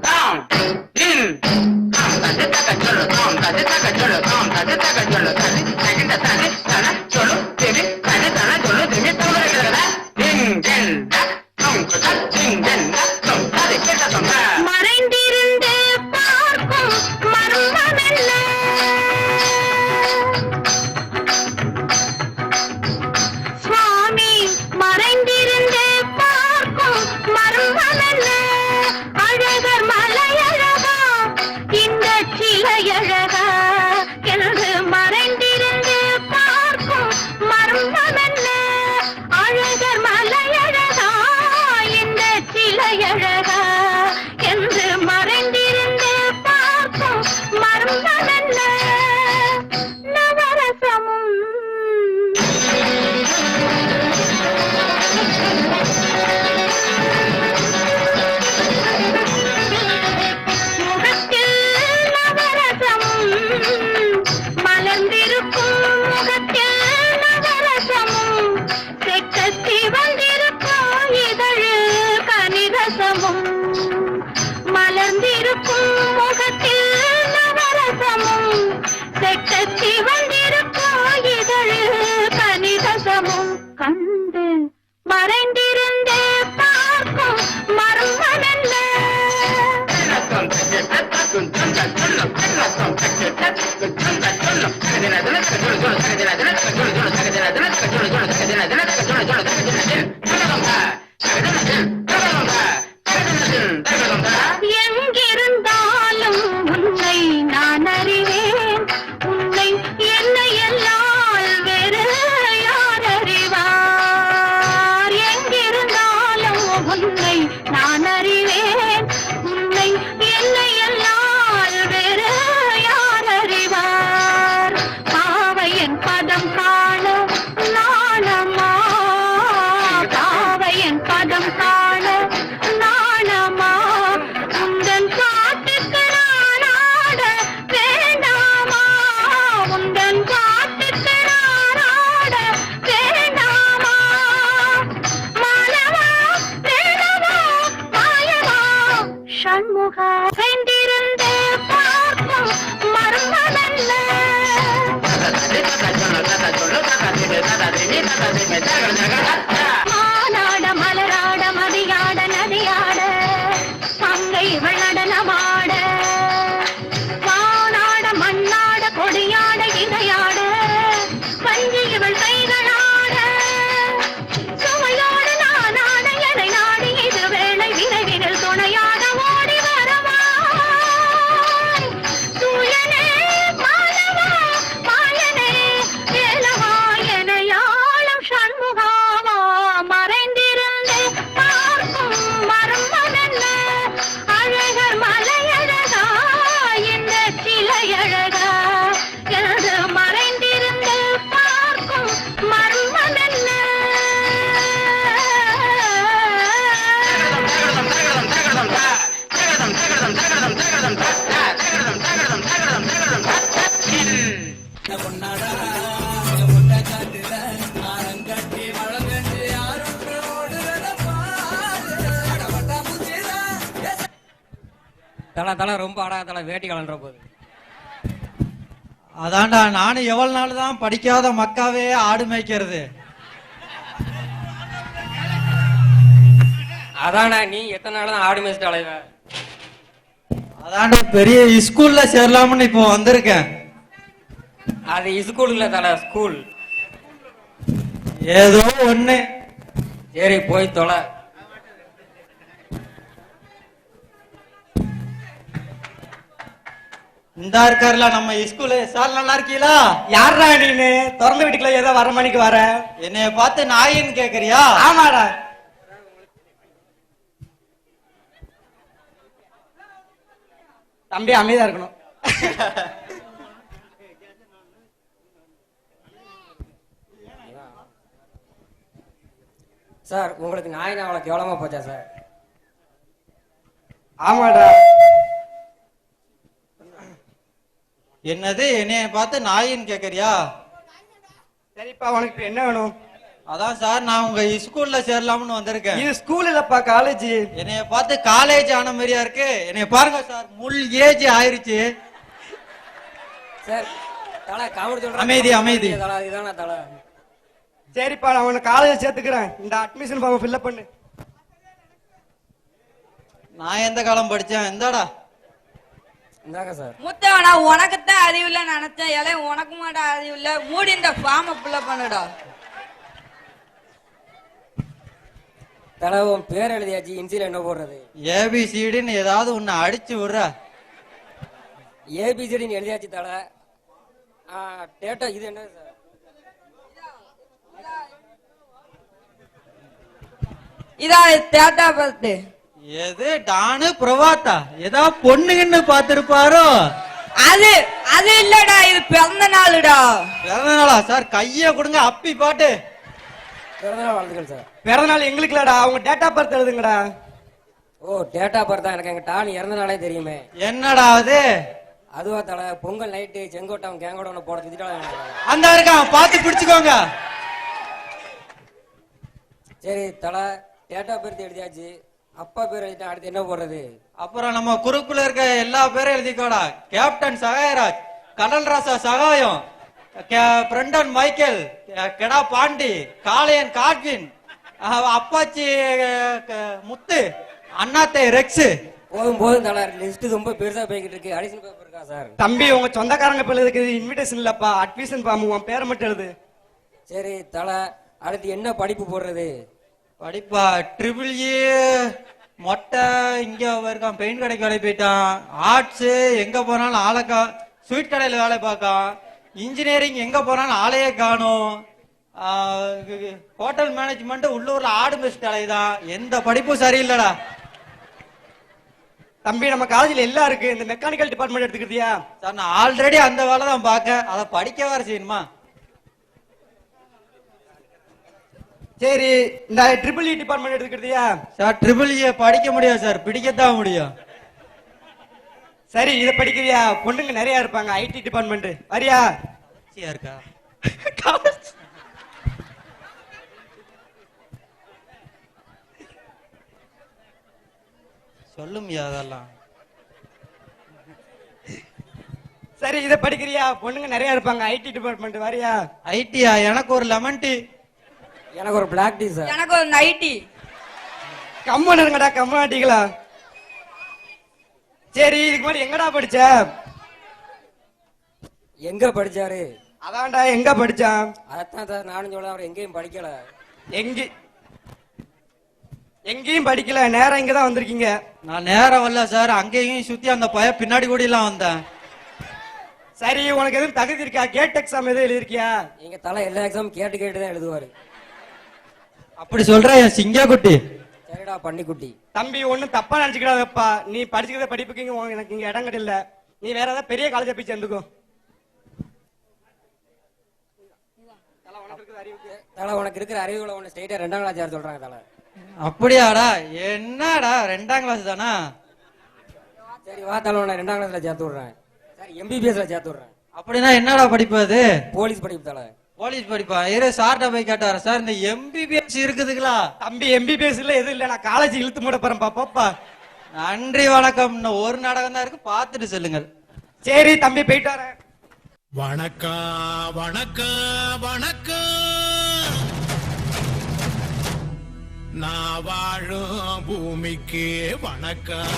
தாம் இன் தாம் தாத்தி தாத்தா ஜொன்னு தாம் தாத்தி தாத்தா ஜொன்னு தாம் தாத்தி தாத்தா ஜொன்னு தாத்தி தக்கட்ட தாத்தி தான ஜொன்னு திமி தான தான ஜொன்னு திமி தரகடதா டிங் டிங் மறைந்திருந்து பார்க்கும் மர்மமெல்ல சுவாமி மறைந்திருந்து பார்க்கும் மர்மமெல்ல அழகர் மலையழகா இந்த சிலையழகா என்று மறைந்திருந்து பார்க்கும் மர்மமெல்ல அழகர் மலையழகா இந்த சிலையழகா என்று மறைந்திருந்து பார்க்கும் மர்மமெல்ல நவரசமும் முகத்தில் நவரசமும் மலர்ந்திருக்கும் முகத்தில் நவரசமும் செக்கத்தி வந்திருக்கும் இதழு கனிரசமும் மலர்ந்திருக்கும் முகத்தில் நவரசமும் செக்கத்தி வந்திருக்கும் இதழு கனிரசமும் கண்டு மறைந்திருந்து பார்க்கும் மர்மமெல்ல எங்கிருந்தாலும் உன்னை நான் அறிவேன் உன்னை என்னை எல்லால் வேறு யார் அறிவார் எங்கிருந்தாலும் உன்னை நான் அறிவேன் உன்னை என்னை எல்லால் வேறு யார் அறிவார் பாவையன் பதம் காண நாணமா பாவையன் பதம் காண நாணமா உந்தன் காட்டுக்கு நான் ஆட வேண்டாமா உந்தன் காட்டுக்கு நான் ஆட வேண்டாமா மாலவா வேணவா மாயவா சண்முகா சென்றிருந்து பார்க்கும் மர்மமெல்ல மானாட மலராட மதியாட நதியாட மங்கை இவள் நடனமாட வானாட மண்ணாட கொடியாட இதையாட கஞ்சி இவள் கைகளாட சுமையோடு நானாட எனை நாடி இது வேளை விரைவினில் துணையாக ஓடி வரவாய் தூயனே மாலவா மாயனே வேலவா எனையாளும் சண்முகாவா மறைந்திருந்து பார்க்கும் மர்மமெல்ல அழகர் மலையழகா இந்த சிலையழகா எனது மறைந்திருந்து பார்க்கும் மர்மமெல்ல தலை தலை ரொம்ப ஆடா தலை வேட்டி கலன்ற போது அதான்டா நானும் எவ்வளவு நாள் தான் படிக்காத மக்காவே ஆடு மேய்க்கிறது. அதானா நீ எத்தனை நாள் தான் ஆடு மேய்ச்சிட்டு அலைவ? அதான்டா பெரிய ஸ்கூல்ல சேரலாம்னு இப்போ வந்திருக்கேன். அது ஸ்கூல் இல்ல தலை ஸ்கூல். ஏதோ ஒண்ணு. சரி போய் தொலை. இந்த இருக்காருல நம்ம ஸ்கூலு சார் நல்லா இருக்கீங்களா? யாரா நீனு திறந்த வீட்டுக்குள்ள ஏதோ வர மணிக்கு வர? என்னைய பார்த்து நாயின்னு கேக்குறியா? ஆமாடா. தம்பி அமைதியா இருக்கணும். சார் உங்களுக்கு நாயினா அவ்வளோ கேவலமா போச்சா சார்? ஆமாடா. என்னது என்னைய பார்த்து நாயின்னு கேக்குறியா? சரிப்பா, உனக்கு இப்ப என்ன வேணும்? அதான் சார் நான் உங்க ஸ்கூல்ல சேரலாம்னு வந்திருக்கேன். இது ஸ்கூல் இல்லப்பா, காலேஜ். என்னைய பார்த்து காலேஜ் ஆன மாதிரியா இருக்கு. என்னைய பாருங்க சார், முள் ஏஜ் ஆயிருச்சு. சார் தலை காமெடி சொல்றேன். அமைதி, அமைதி. தலை இதான தலை. சரிப்பா, நான் உன்னை காலேஜ் சேர்த்துக்கிறேன். இந்த அட்மிஷன் ஃபார்ம் ஃபில்அப் பண்ணு. நான் எந்த காலம் படிச்சேன்? இந்தாடா. இந்தாங்க சார். முத்தவனா உனக்குத்தான் அறிவு இல்ல நினைச்சேன். ஏலே உனக்கு மாட்டா அறிவு இல்ல. மூடி இந்த ஃபார்ம் ஃபில்அப் பண்ணுடா. தலை உன் பேர் எழுதியாச்சு, இன்சில என்ன போடுறது? ஏபிசிடின்னு ஏதாவது ஒன்னு அடிச்சு விடுற. ஏபிசிடின்னு எழுதியாச்சு தலை. டேட்டா இது என்ன சார்? இதா டேட்டா பர்த். எது டானு பிரபாத்தா? ஏதா பொண்ணுன்னு பாத்திருப்பாரோ? அது அது இல்லடா, இது பிறந்த நாளுடா. பிறந்த நாளா சார்? கைய கொடுங்க, அப்பி பாட்டு. பிறந்தநாள் வாழ்த்துக்கள் சார். பிறந்த நாள் எங்களுக்கு இல்லடா, அவங்க டேட்டா பர்த் எழுதுங்கடா. ஓ டேட்டா பர்த் தான். எனக்கு எங்க டான் இறந்த நாளே தெரியுமே. என்னடா அது? அதுவா தலை, பொங்கல் நைட்டு செங்கோட்டம் கேங்கோட ஒன்று போட திட்டாலும் அந்த இருக்கான், பார்த்து பிடிச்சுக்கோங்க. சரி தலை, டேட்டா பர்த் எழுதியாச்சு, அப்பா பேர் எழுதிட்டேன். அடுத்து என்ன போடுறது? அப்புறம் நம்ம குரூப்ல இருக்க எல்லா பேரும் எழுதிக்கோடா. கேப்டன் சகாயராஜ், கடல் ராசா சகாயம், பிரண்டன் மைக்கேல், கெடா பாண்டி, காளையன் காட்வின், அப்பாச்சி முத்து, அண்ணாத்தை ரெக்ஸ். போதும் போதும் தலை, லிஸ்ட் ரொம்ப பெருசா போய்கிட்டு இருக்கு. அடிஷன் பேப்பர் இருக்கா சார்? தம்பி, உங்க சொந்தக்காரங்க பேர் இருக்குது இன்விடேஷன் இல்லப்பா, அட்மிஷன் ஃபார்ம். உன் பேரை மட்டும் எழுது. சரி தலை, அடுத்து என்ன படிப்பு போடுறது? படிப்பா ட்ரிபிள் ஏ மொட்டை இங்க இருக்கான், பெயிண்ட் கடைக்கு வேலை போயிட்டான். ஆர்ட்ஸ் எங்க போனாலும் ஆளைக்கா, ஸ்வீட் கடையில வேலை பார்க்கான். இன்ஜினியரிங் எங்க போனாலும் ஆளையே காணும். ஹோட்டல் மேனேஜ்மெண்ட் உள்ளூர்ல ஆடு பெஸ்ட் அலைதான். எந்த படிப்பும் சரியில்லடா. தம்பி, நம்ம காலேஜ்ல எல்லாம் இருக்கு. இந்த மெக்கானிக்கல் டிபார்ட்மெண்ட் எடுத்துக்கிட்டியா? சார் நான் ஆல்ரெடி அந்த வேலை தான் பார்க்க, அதை படிக்க வேற செய்யணுமா? சரி, இந்த ட்ரிபிள் இ டிபார்ட்மெண்ட் எடுத்துக்கிட்டியா? சார் ட்ரிபிள் ஏ படிக்க முடியாது சார், பிடிக்கத்தான் முடியும். சரி, இதை படிக்கிறியா? பொண்ணுங்க நிறைய இருப்பாங்க, ஐடி டிபார்ட்மெண்ட். வரியா? இருக்கா? சொல்லுமியா அதெல்லாம். சரி, இதை படிக்கிறியா? பொண்ணுங்க நிறைய இருப்பாங்க, ஐடி டிபார்ட்மெண்ட். வரியா? ஐடியா? எனக்கு ஒரு லெமன் டீ. எனக்கு ஒரு பிளாக் டீ சார். எனக்கு ஒரு நைட்டி. கம்மன் இருங்கடா, கம்மாட்டிங்களா? சரி, இதுக்கு முன்னாடி எங்கடா படிச்ச? எங்க படிச்சாரு? அதான்டா, எங்க படிச்சான்? அதான் சார் நானும் சொல்ல, அவர் எங்கேயும் படிக்கல. எங்கேயும் படிக்கல, நேரம் இங்கதான் வந்திருக்கீங்க. நான் நேரம் வரல சார், அங்கேயும் சுத்தி அந்த பய பின்னாடி கூட எல்லாம் வந்தேன். சரி, உனக்கு எதுவும் தகுதி இருக்கா? கேட் எக்ஸாம் எதுவும் எழுதிருக்கியா? எங்க தலை எல்லா எக்ஸாம் கேட்டு கேட்டு தான் எழுதுவாரு. அப்படி சொல்ற என் சிங்கா குட்டி. சரிடா பன்னிக்குட்டி. தம்பி, ஒன்னும் தப்பா நினைச்சுக்கிடாதப்பா. நீ படிச்சுக்கிறத படிப்புக்கு எனக்கு இங்க இடம் கிடையாது. நீ வேற ஏதாவது பெரிய காலேஜ் போய் சேர்ந்துக்கோ. தலை, உனக்கு இருக்கிற அறிவுகளை ஒண்ணு ஸ்ட்ரைட்டா 2ஆம் கிளாஸ் யார் சொல்றாங்க தலை? அப்படியாடா? என்னடா 2ஆம் கிளாஸ் தானா? சரி வா தலை, உன்னை 2ஆம் கிளாஸ்ல சேர்த்து விடுறேன். சரி எம்பிபிஎஸ்ல சேர்த்து விடுறேன். அப்படின்னா என்னடா படிப்பு அது? போலீஸ் படிப்பு தலை. போலீஸ் படிப்பா? இரு சார்ட்ட போய் கேட்டாரு. சார் இந்த எம்பிபிஎஸ் இருக்குதுங்களா? தம்பி, எம்பிபிஎஸ் இல்ல எதுவும் இல்ல, நான் காலேஜ் இழுத்து மூட போறேன் பாப்பா. நன்றி வணக்கம். ஒரு நாடகம் தான் இருக்கு, பார்த்துட்டு சொல்லுங்கள். சரி தம்பி, போயிட்டு வரேன். வணக்கம் வணக்கம் வணக்கம். நான் வாழும் பூமிக்கு வணக்கம்.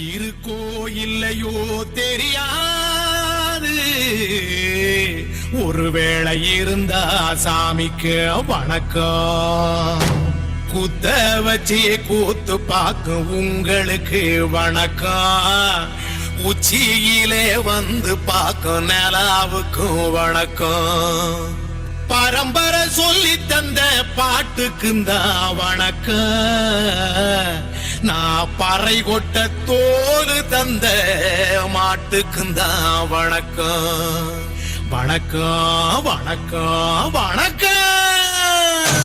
இருக்கோ இல்லையோ தெரியாது, ஒருவேளை இருந்தா சாமிக்கு வணக்கம். குத்த வச்சு கூத்து பார்க்கும் உங்களுக்கு வணக்கம். உச்சியிலே வந்து பார்க்கும் நிலாவுக்கும் வணக்கம். பரம்பரை சொல்லி தந்த பாட்டுக்குந்தான் வணக்கம். நான் பறை கொட்ட தோல் தந்த மாட்டுக்குந்தான் வணக்கம். வணக்கம் வணக்கம் வணக்கம்.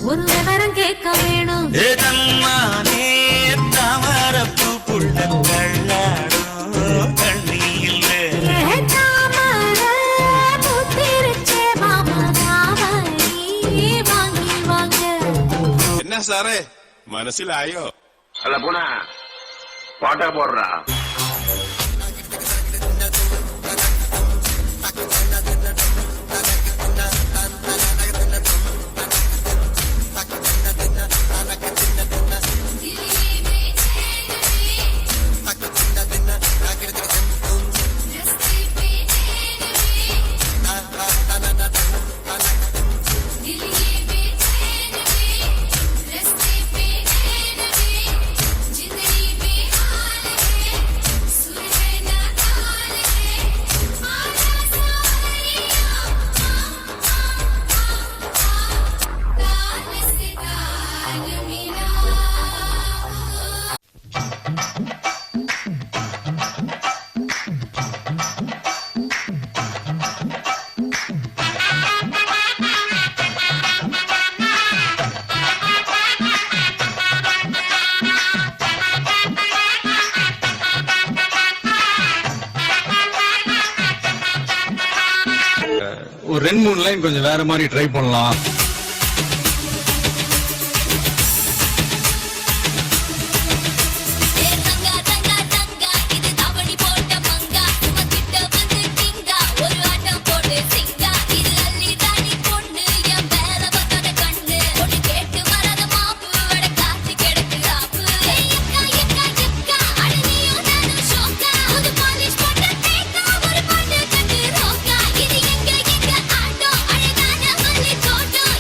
ஒரு விவரம் கேட்க வேணும். தாமரப்பூ புள்ள கள்ளாடும் கண்ணியில் என்ன சாரே മനസ്സിലായോ? അല്ല പൂണ പാട്ട പോടുറാ. ஒரு 2-3 லைன் கொஞ்சம் வேற மாதிரி ட்ரை பண்ணலாம். Toto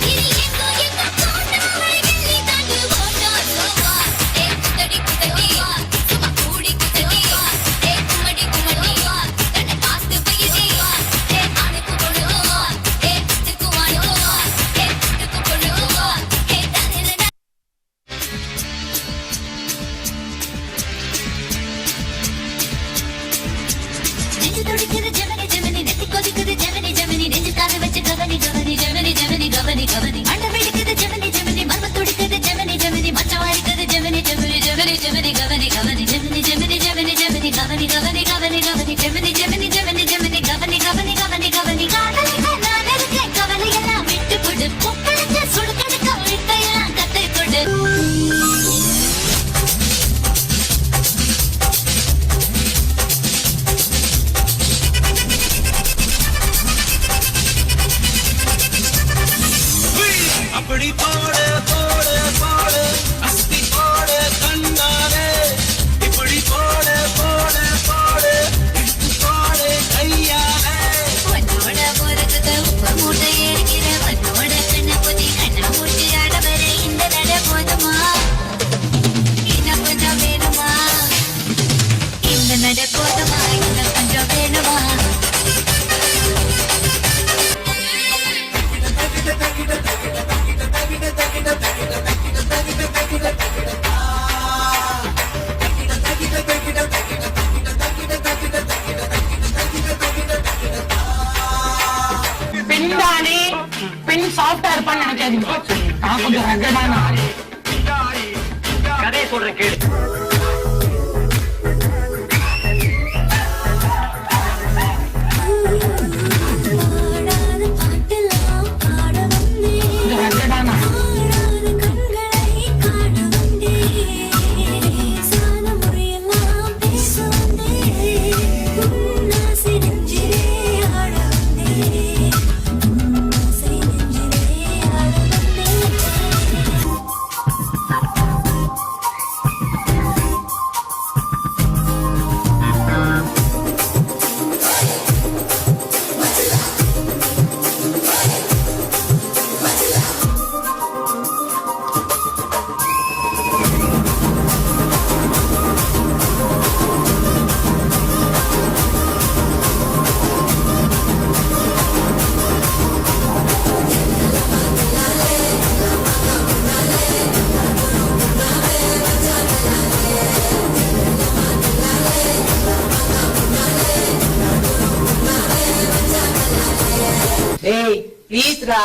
நெஞ்சு துடிக்குது ஜெமினி ஜெமினி நெத்தி கொதிக்குது ஜெமினி ஜெமினி நெஞ்சு காது வச்சு கவனி கவனி ஜெமினி ஜெமினி கவனி கவனி அண்ட வெடிக்குது ஜெமினி ஜெமினி மர்ம துடிக்குது ஜெமினி ஜெமினி மச்சம் அடிக்குது ஜெமினி ஜெமினி ஜெமினி ஜெமினி கவனி கவனி ஜெமினி ஜெமினி ஜெமினி ஜெமினி கவனி கவனி கவனி கவனி ஜெமினி ஜெமினி ஜெமினி ஜெமினி கவனி கவனி கவனி கவனி காதலிக்க நான் இருக்கேன் கவலையெல்லாம் விட்டு கொடு பொக்களுக்கு சுடுக்கெடுக்க வித்தையெல்லாம் கத்தை கொடு அப்படி போடு போடு போடு அஸ்தி போடு கண்ணாலே இப்படி போடு போடு போடு போடு கையாலே உன்னோட போறதுக்கு உப்பு மூட்டை ஏறிக்கிற உன்னோட கண்ண புதி கண்ண மூட்டி ஆடவர இந்த நட போதுமா இன்னும் கொஞ்சம் வேணுமா இந்த நட போதுமா இன்னும் கொஞ்சம் வேணுமா பின்தானே பின் சாஃப்டா இருப்பான்னு நினைக்காதீங்க. நான் கொஞ்சம் ரகமான ஆளு. கதையை சொல்றேன் கேளு. பாடாத பாட்டெல்லாம் பாட வந்தேன் ரகமான ஆடாத கண்களை காண வந்தேன் சான முறையெல்லாம் பேச வந்தேன் உன்னாசை நெஞ்சிலே ஆட வந்தேன் உன்னாசை நெஞ்சிலே ஆட வந்தேன் டேய் ப்ளீஸ்ரா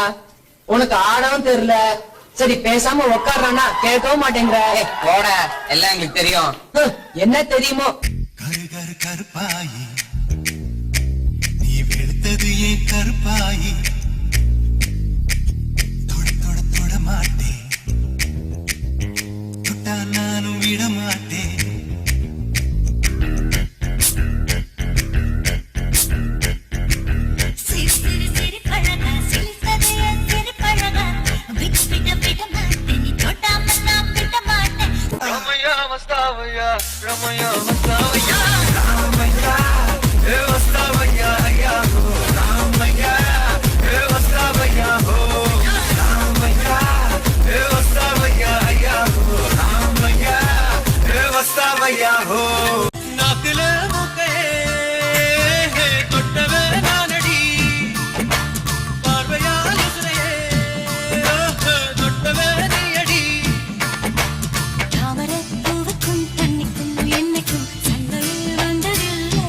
உனக்கு ஆடவும் தெரியல சரி பேசாம உட்கார்றானா கேட்கவும் மாட்டேங்கிற போட எல்லாம் எங்களுக்கு தெரியும். என்ன தெரியுமோ கரு கரு கருப்பாயி நீ வெளுத்தது ஏன் கருப்பாயி தொட தொட தொட மாட்டேன் தொட்டா நானும் விட மாட்டேன் சிரி சிரி சிரி பழகா சிரித்ததே சிரி பழகா விட்டு விட விட மாட்டேன் நீ தொட்டாம நான் விட மாட்டேன் ரமயா வஸ்தாவையா ரமயா வஸ்தாவையா ராமையா ஏ வஸ்தாவையா ஐயா ஹோ ராமையா ஏ வஸ்தாவையா ஹோ ராமையா ஏ வஸ்தாவையா ஐயா ஹோ ராமையா ஏ வஸ்தாவையா ஹோ நாக்குல மூக்கே தொட்டவே நானடி பார்வையால் உசுரையே தொட்டவே நீயடி தாமரப் பூவுக்கும் தண்ணிக்கும் என்னைக்கும் சண்டையில் வந்ததில்லை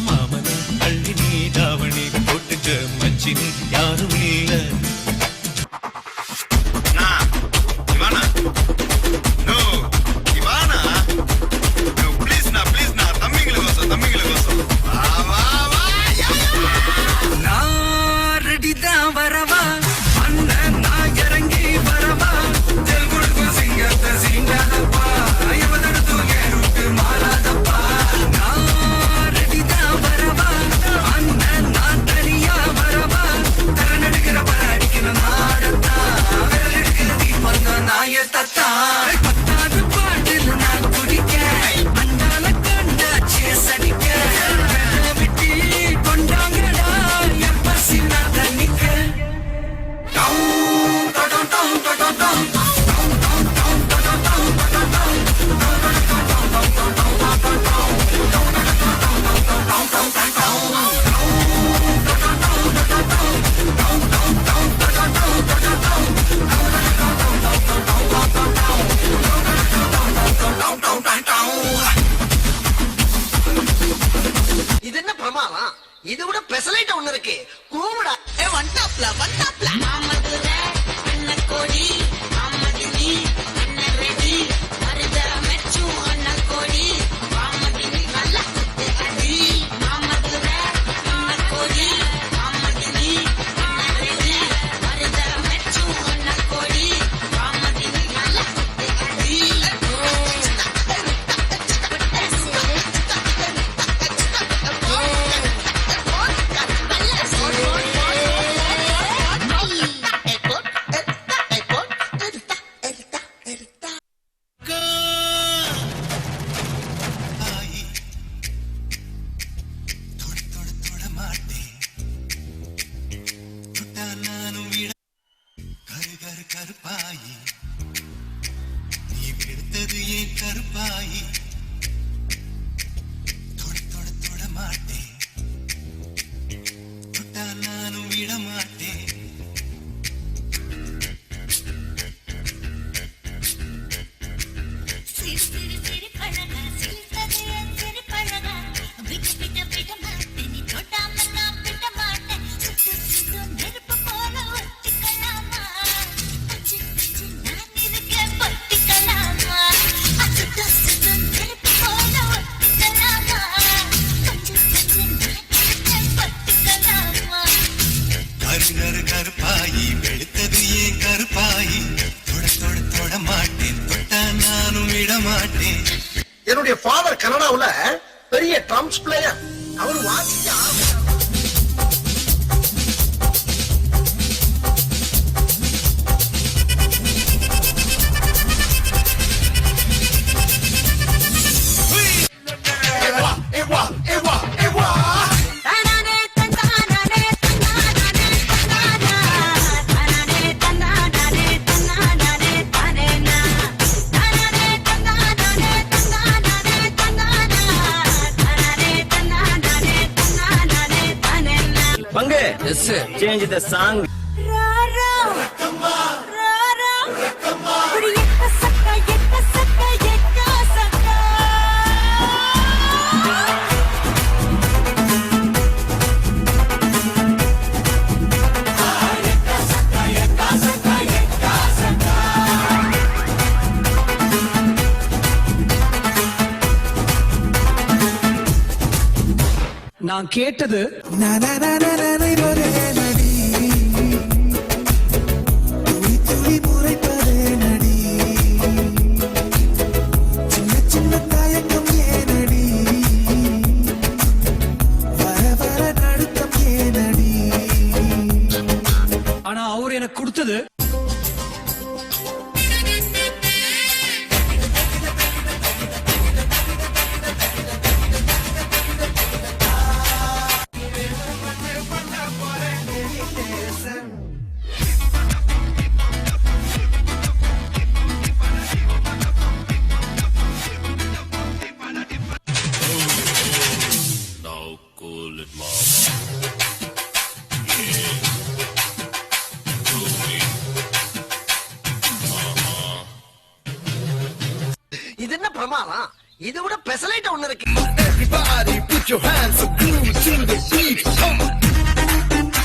மாமனை அள்ளி நீ தாவணி போட்டுக்க மச்சினி யாரும் இல்ல இவானா நோ இவானா நோ ப்ளீஸ் நா தம்பிங்களுக்கோசம் வா வா வா நான் ரெடி தான் வரவா அண்ணன் நான் இறங்கி வரவா தெல் கொடுக்கும் சிங்கத்தை சீண்டாதப்பா எவதடுத்து கேருட்டு மாறாதப்பா நான் ரெடி தான் வரவா அண்ணன் நான் தனியா வரவா தரநடுக்கிற பராடி பிரமாதம்? இது விட பெசலைட் ஒண்ணு இருக்கு. கூமுடா. வண்டாப்ல வண்டாப்ல. மாமதுர அன்னக்கோடி மாமதினி அன்னரெடி மருத மெச்சு அன்னக்கோடி மாமதினி நல்ல குத்து அடி மாமதுர அன்னக்கோடி மாமதினி அன்னரெடி மருத மெச்சு அன்னக்கோடி மாமதினி நல்ல குத்து அடி கருப்பாயி நீ எடுத்தது ஏன் கருப்பாயி தொட தொட தொட மாட்டேன் தொட்டா நானும் விட மாட்டேன் சிறு சிறு பழகா சிரித்தது என் சிறு பழகா விட்டு விட்டு விட மாட்டேன் நீ தொட்டாம நான் விட மாட்டேன் சுட்டு சுட்டு நெருப்பு போல ஒட்டிக்கலாமா அச்சு அச்சு நான் இருக்கேன் பட்டிக்கலாமா சுட்டு சுட்டு நெருப்பு போல ஒட்டிக்கலாமா கொஞ்சம் கொஞ்சம் நான் இருக்கேன் பட்டிக்கலாமா கரு கருப்பாயி வெளுத்தது ஏன் கருப்பாயி தொட தொட தொட மாட்டேன் தொட்டா நானும் விட மாட்டேன். என்னுடைய ஃபாதர் கனடாவுல பெரிய ட்ரம்ஸ் பிளேயர். அவர் வாசிக்க தானானே தந்தானானே தந்தானானே தந்தானா தானானே தந்தானானே தந்தானானே தானேனா தானானே தந்தானானே தந்தானானே தந்தானா தானானே தந்தானானே தந்தானானே தானேனா பங்கு change the song. Rara Rara குடி எக்க சக்கா எக்க சக்கா எக்க சக்கா நான் கேட்டது ஆனா அவர் எனக்கு கொடுத்தது இது என்ன பிரமாதம்? இது விட பெசலைட் ஒண்ணு இருக்கு. Everybody put your hands up, groove to the beat. Come on.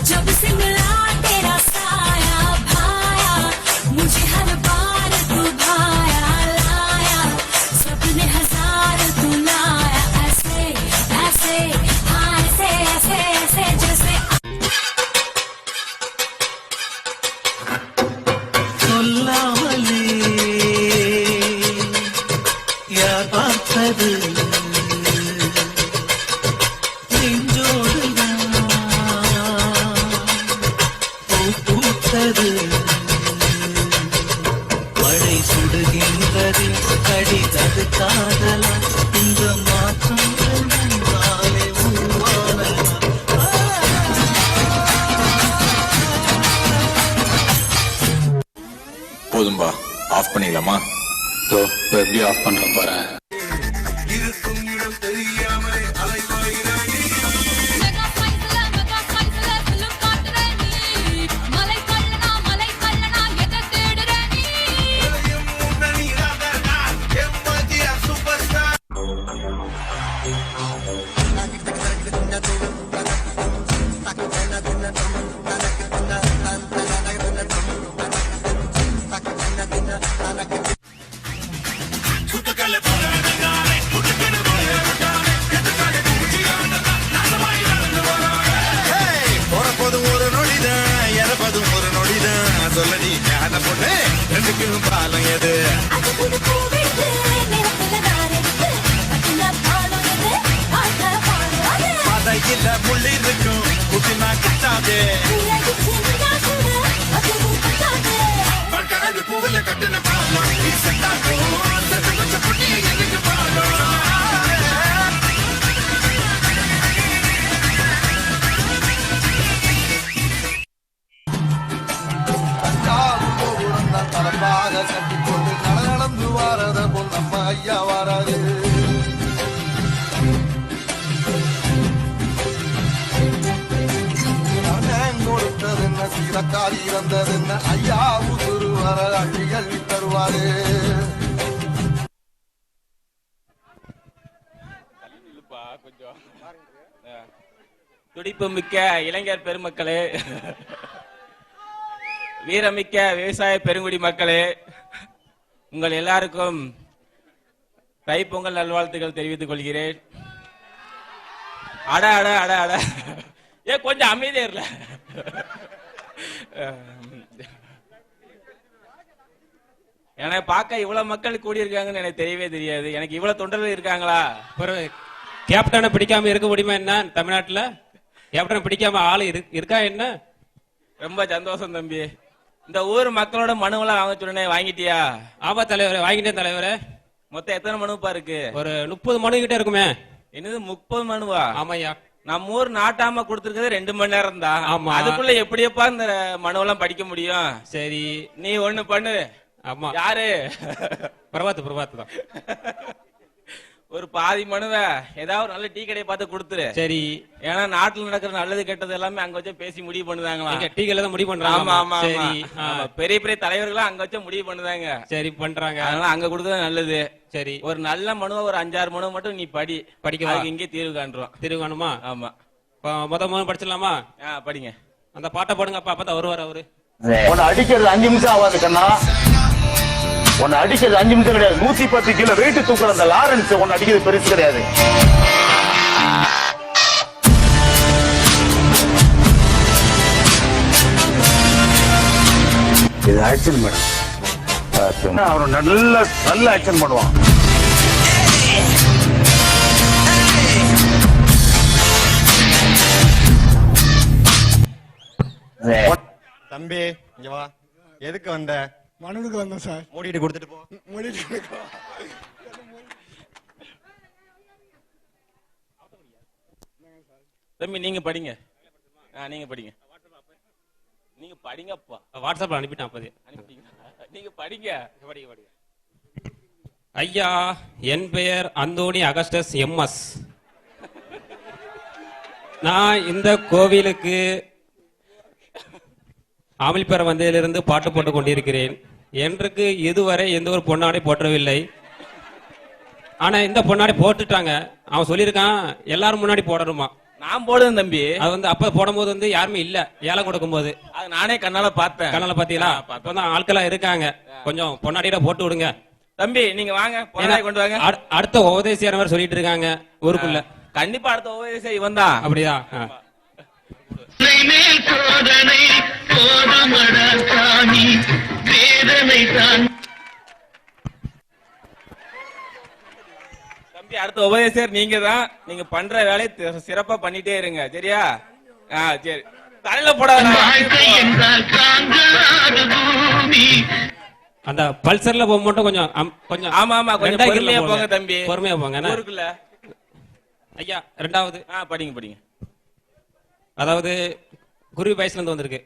जब से मिला तेरा साया भाया मुझे हर बार तू भाया लाया सपने हजार तू लाया ऐसे ऐसे हाँ ऐसे ऐसे ऐसे जैसे சொல்லாமலே யார் பார்த்தது பூத்தது மழை சுடுகின்றது கடிதது காதலா இந்த மாற்றங்கள் உருவான போதும்பா, ஆஃப் பண்ணிடலாமா? எப்படி ஆஃப் பண்றேன் பாரு. இருக்கும் இடம் தெரியாமலே அலைவாயிரானே. மெகா சைஸ்ல புல்லும் காட்டுற நீ மலை கள்ளனா எதை தேடுற நீ எதையும் முன்னணியாக நான் எம்ஜிஆ சூப்பர் ஸ்டார். பிறப்பதும் ஒரு நொடிதான், இறப்பதும் ஒரு நொடிதான். சொல்லடி ஞான பொண்ணு, ரெண்டுக்கும் பாலம் எது? அது புது பூவெடுத்து நிறத்துல தாரெடுத்து பட்டின பாலம் எது ஆட்ட பாலம் அது பதையில முள்ளி இருக்கும் குட்டினா கிட்டாதே. அடிச்சு நின்னா கூட அது கட்டாது பட்டணது பூவில கட்டின பாலம் நீ செத்தாக்கும். செத்து வச்ச புண்ணிய எதுக்கு பாலம்? தரப்பாக கட்டிக்கொண்டு நடந்து வாரத பொன்னம்மா ஐயா வாராது. கொடுத்தது என்ன, சீரக்காரி இறந்தது என்ன, ஐயா உசுறு வர அள்ளி அள்ளி தருவாரு. துடிப்பு மிக்க இளைஞர் பெருமக்களே, வீரமிக்க விவசாய பெருங்குடி மக்களே, உங்கள் எல்லாருக்கும் தைப்பொங்கல் நல்வாழ்த்துக்கள் தெரிவித்துக் கொள்கிறேன். அட அட அட அட ஏன் கொஞ்சம் அமைதியா இல்ல? எனக்கு பார்க்க இவ்வளவு மக்கள் கூடியிருக்காங்கன்னு எனக்கு தெரியவே தெரியாது. எனக்கு இவ்வளவு தொண்டர்கள் இருக்காங்களா? கேப்டனை பிடிக்காம இருக்க முடியுமா என்ன தமிழ்நாட்டுல? கேப்டனை பிடிக்காம ஆளு இருக்கா என்ன? ரொம்ப சந்தோஷம் தம்பி. இந்த ஊர் மக்களோட மனுவெல்லாம் வாங்க சொன்னேன், வாங்கிட்டியா? ஆமா தலைவரே, வாங்கிட்டேன் தலைவரே. மொத்தம் எத்தனை மனுப்பா இருக்கு? ஒரு 30 மனு கிட்ட இருக்குமே. என்னது 30 மனுவா? ஆமாய்யா. நம்ம ஊர் நாட்டாம கொடுத்திருக்கிறது 2 மணி நேரம் தான். ஆமா. அதுக்குள்ள எப்படியப்பா இந்த மனுவெல்லாம் படிக்க முடியும்? சரி, நீ ஒண்ணு பண்ணு. ஆமா. யாரு? பிரபாத் தான். ஒரு பாதி மனுவை ஏதாவது ஒரு நல்ல டீ கடையை பார்த்து கொடுத்துரு. சரி. ஏன்னா நாட்டுல நடக்கிற நல்லது கெட்டது எல்லாமே அங்க வச்சு பேசி முடிவு பண்ணுதாங்களா? டீ கடையில தான் முடிவு பண்றாங்க. ஆமா ஆமா. சரி. பெரிய பெரிய தலைவர்களா அங்க வச்சு முடிவு பண்ணுதாங்க. சரி பண்றாங்க. அதனால அங்க கொடுத்தது நல்லது. சரி. ஒரு நல்ல மனுவை ஒரு 5-6 மனு மட்டும் நீ படிக்க இங்கே தீர்வு காண்றோம். தீர்வு காணுமா? ஆமா. மனு படிச்சிடலாமா? படிங்க. அந்த பாட்டை போடுங்க. அப்பதான் வருவார் அவரு. உன்னை அடிக்கிறது 5 நிமிஷம் ஆகாது கண்ணா. உன்னை அடிக்கிறது 5 நிமிஷம் கிடையாது. 110 கிலோ வெயிட் தூக்குற அந்த லாரன்ஸ் உன்னை அடிக்கிறது பெருசு கிடையாது. இது ஆக்ஷன் மேடம். அவன் நல்ல ஆக்ஷன் பண்ணுவான். தம்பி இங்க வா. எதுக்கு வந்த? மனுவுக்கு வந்தோம் சார். மூடிட்டு கொடுத்துட்டு போ. மூடிட்டு தம்பி நீங்க படிங்க. நீங்க படிங்க. நீங்க படிங்கப்பா. வாட்ஸ்அப்ல அனுப்பிட்டேன். அப்பதே நீங்க படிங்க. ஐயா, என் பெயர் அந்தோணி அகஸ்டஸ் எம்எஸ். நான் இந்த கோவிலுக்கு ஆமில்பெற வந்ததிலிருந்து பாட்டு போட்டுக் கொண்டிருக்கிறேன். எனக்கு இதுவரை எந்த ஒரு பொன்னாடை போற்றவில்லை. ஆனா இந்த பொன்னாடை போட்டுட்டாங்க. அவன் சொல்லியிருக்கான் எல்லாரும் முன்னாடி போடணுமா. நான் போடுவேன் தம்பி. அது அப்ப போடும்போது யாருமே இல்ல. ஏழை கொடுக்கும் போது அது நானே கண்ணால பார்த்தேன். கண்ணால பாத்தீங்களா? அப்பதான் ஆட்களா இருக்காங்க. கொஞ்சம் பொன்னாடியில போட்டு விடுங்க தம்பி. நீங்க வாங்க, பொன்னாடை கொண்டு வாங்க. அடுத்த உபதேசியானவர் சொல்லிட்டு இருக்காங்க ஊருக்குள்ள. கண்டிப்பா அடுத்த உபதேசம் இவன் தான். அப்படியா? தம்பி அடுத்த உபதேசர் நீங்க தான். நீங்க பண்ற வேலையை சிறப்பா பண்ணிட்டே இருங்க. சரியா? சரி. தலையில போடாத. அந்த பல்சர்ல போக மட்டும் கொஞ்சம் கொஞ்சம். ஆமா ஆமா, கொஞ்சம் பொறுமையா போங்க தம்பி. பொறுமையா போங்க. ஊருக்குள்ள ஐயா ரெண்டாவது படிங்க படிங்க. அதாவது குருவி வயசுல இருந்து வந்திருக்கு.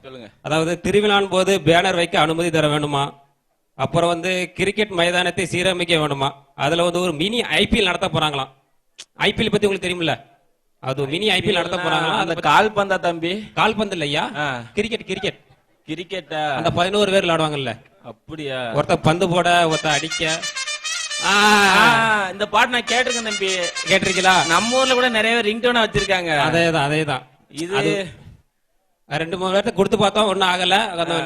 சொல்லுங்க. அதாவது திருவிழான் போது பேனர் வைக்க அனுமதி தர வேண்டுமா, அப்புறம் வந்து கிரிக்கெட் மைதானத்தை சீரமைக்க வேண்டுமா, அதுல வந்து ஒரு மினி ஐபிஎல் நடத்த போறாங்களாம். ஐபிஎல் பத்தி உங்களுக்கு தெரியுமில்ல, அது மினி ஐபிஎல் நடத்த போறாங்களாம். அந்த கால்பந்தா தம்பி? கால்பந்து இல்லையா, கிரிக்கெட் கிரிக்கெட் கிரிக்கெட்டா? அந்த 11 பேர் விளையாடுவாங்கல்ல. அப்படியா? ஒருத்த பந்து போட, ஒருத்த அடிக்க. இந்த பாட்டு நான் கேட்டிருக்கேன் தம்பி. கேட்டிருக்கீங்களா? நம்ம ஊர்ல கூட நிறைய பேர் ரிங்டோனா வச்சிருக்காங்க. அதேதான். இது 2-3 பேர்த்த கொடுத்து பார்த்தோம், ஒன்னும் ஆகல.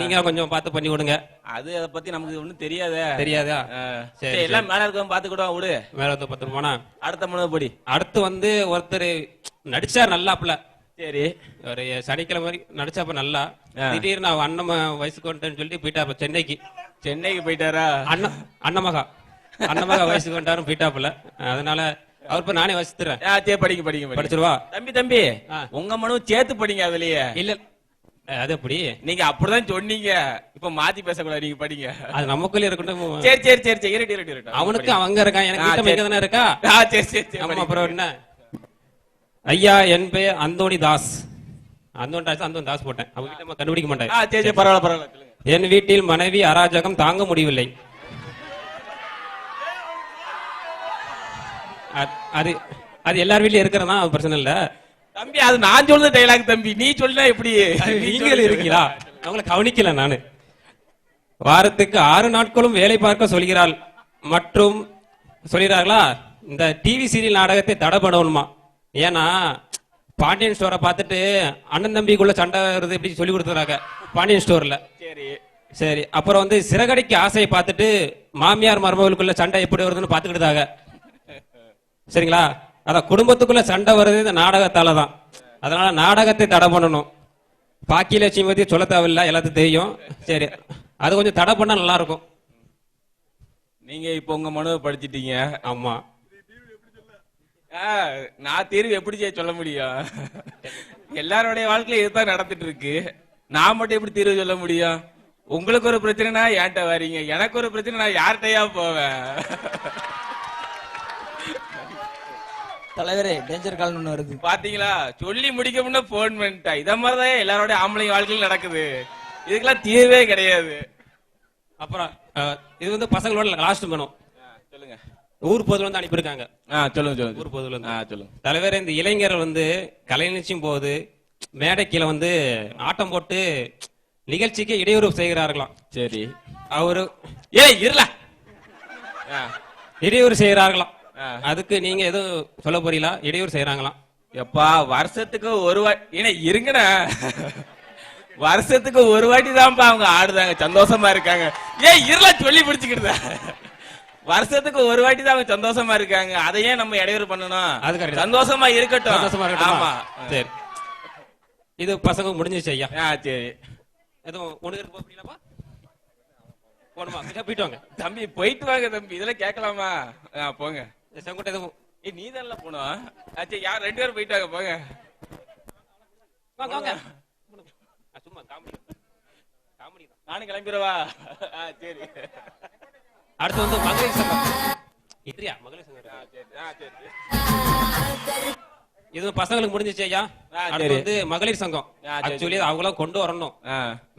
நீங்க கொஞ்சம் பார்த்து பண்ணி விடுங்க. அதை பத்தி நமக்கு ஒண்ணும் தெரியாதா? சரி, எல்லாம் மேல இருக்கவங்க பாத்துக்கிடுவோம், விடு. மேல ஒருத்தர் 10 ரூபானா. அடுத்த மனு படி. அடுத்து வந்து ஒருத்தர் நடிச்சார் நல்லாப்ல. சரி. ஒரு சனிக்கிழமை வரைக்கும் நடிச்சாப்ப நல்லா. திடீர்னு அவன் அண்ணன் வயசுக்கு வந்துட்டேன்னு சொல்லிட்டு போயிட்டாப்ப சென்னைக்கு போயிட்டாரா? அண்ணமகா வயசுக்கு வந்துட்டாரும் போயிட்டாப்புல. அதனால அவர் இப்ப நானே வசித்துறேன். படிங்க படிச்சிருவா. தம்பி உங்க மனு சேர்த்து படிங்க. அதுலயே இல்ல, அது எப்படி? நீங்க அப்படிதான் சொன்னீங்க, இப்ப மாத்தி பேசக்கூடாது. நீங்க படிங்க, அது நமக்குள்ள இருக்கட்டும். சரி. அவனுக்கு அவங்க இருக்கான், எனக்கு இங்க தானே இருக்கா. சரி. அப்புறம் என்ன? ஐயா, என் பெயர் அந்தோணி தாஸ். அந்தோணி தாஸ் போட்டேன். அவங்க கிட்ட கண்டுபிடிக்க மாட்டேன். சரி, பரவாயில்ல. என் வீட்டில் மனைவி அராஜகம் தாங்க முடியவில்லை. அது எல்லார் வீட்லயும் இருக்கிறதா, அது பிரச்சனை இல்ல தம்பி. அது நான் சொல்ற டைலாக் தம்பி, நீ சொல்ல எப்படி? நீங்களும் இருக்கீங்களா? அவங்களை கவனிக்கல நானு. வாரத்துக்கு 6 நாட்களும் வேலை பார்க்க சொல்கிறாள் மற்றும் சொல்கிறார்களா, இந்த டிவி சீரியல் நாடகத்தை தடை பண்ணணுமா. ஏன்னா பாண்டியன் ஸ்டோரை பார்த்துட்டு அண்ணன் தம்பிக்குள்ள சண்டை வருது எப்படி சொல்லி கொடுத்துறாங்க பாண்டியன் ஸ்டோர்ல. சரி. அப்புறம் வந்து சிறகடிக்கு ஆசையை பார்த்துட்டு மாமியார் மருமகளுக்குள்ள சண்டை எப்படி வருதுன்னு பார்த்துக்கிட்டாங்க. சரிங்களா? அதான் குடும்பத்துக்குள்ள சண்டை வருது இந்த நாடகத்தால தான். அதனால நாடகத்தை தடை பண்ணணும். பாக்கியலட்சுமி பத்தி சொல்ல தேவையில்லை, எல்லாத்துக்கும் தெரியும். சரி, அது கொஞ்சம் தடை பண்ணா நல்லா இருக்கும். நீங்க இப்ப உங்க மனுவை படிச்சிட்டீங்க. ஆமா. நான் தீர்வு எப்படி சொல்ல முடியும்? எல்லாருடைய வாழ்க்கையில இதுதான் நடந்துட்டு இருக்கு. நான் மட்டும் எப்படி தீர்வு சொல்ல முடியும்? உங்களுக்கு ஒரு பிரச்சனைனா ஏன்ட்ட வரீங்க, எனக்கு ஒரு பிரச்சனை நான் யார்கிட்டயா போவேன்? தலைவரே, டேஞ்சர் கால் ஒண்ணு வருது பாத்தீங்களா? சொல்லி முடிக்க முன்ன போன் பண்ணிட்டா. இத மாதிரிதான் எல்லாரோட ஆம்பளை வாழ்க்கையில் நடக்குது. இதுக்கெல்லாம் தீர்வே கிடையாது. அப்புறம் இது வந்து பசங்களோட லாஸ்ட் மனு. சொல்லுங்க. ஊர் பொதுல வந்து அனுப்பியிருக்காங்க. சொல்லுங்க. ஊர் பொதுல வந்து சொல்லுங்க. தலைவர், இந்த இளைஞர்கள் வந்து கலை நிகழ்ச்சியும் போது மேடை கீழே வந்து ஆட்டம் போட்டு நிகழ்ச்சிக்கு இடையூறு செய்கிறார்களாம். சரி. அவரு இருல இடையூறு செய்கிறார்களாம். அதுக்கு நீங்க எதுவும் சொல்ல போறீங்களா? இடையூறு செய்யறாங்களாம். எப்பா, வருஷத்துக்கு ஒரு வாட்டி இருங்கண்ண, வருஷத்துக்கு ஒரு வாட்டி தான்ப்பா அவங்க ஆடுதாங்க, சந்தோஷமா இருக்காங்க. இருல சொல்லி பிடிச்சுக்கிட்டு வருஷத்துக்கு ஒரு வாட்டி தான் அவங்க சந்தோஷமா இருக்காங்க. அதையே நம்ம இடையூறு பண்ணணும். அது சந்தோஷமா இருக்கட்டும். ஆமா, சரி. இது பசங்க முடிஞ்சிச்சு ஐயா. சரி. எதுவும் ஒண்ணு போறீங்களாப்பா? போணுமா? போயிட்டு வாங்க தம்பி, போயிட்டு வாங்க தம்பி. இதெல்லாம் கேட்கலாமா? போங்க. செங்கோட்டை எதுவும் நீ தான் போனோம். யார் 2 பேரும் போயிட்டாங்க, போங்க. சும்மா காமெடி தான். நானும் கிளம்பிடுவா? சரி. அடுத்து வந்து மகளிர் சங்கம். இத்ரியா மகளிர் சங்கம். இது பசங்களுக்கு முடிஞ்சிச்சு ஐயா. அடுத்து வந்து மகளிர் சங்கம். ஆக்சுவலி அவங்களும் கொண்டு வரணும்.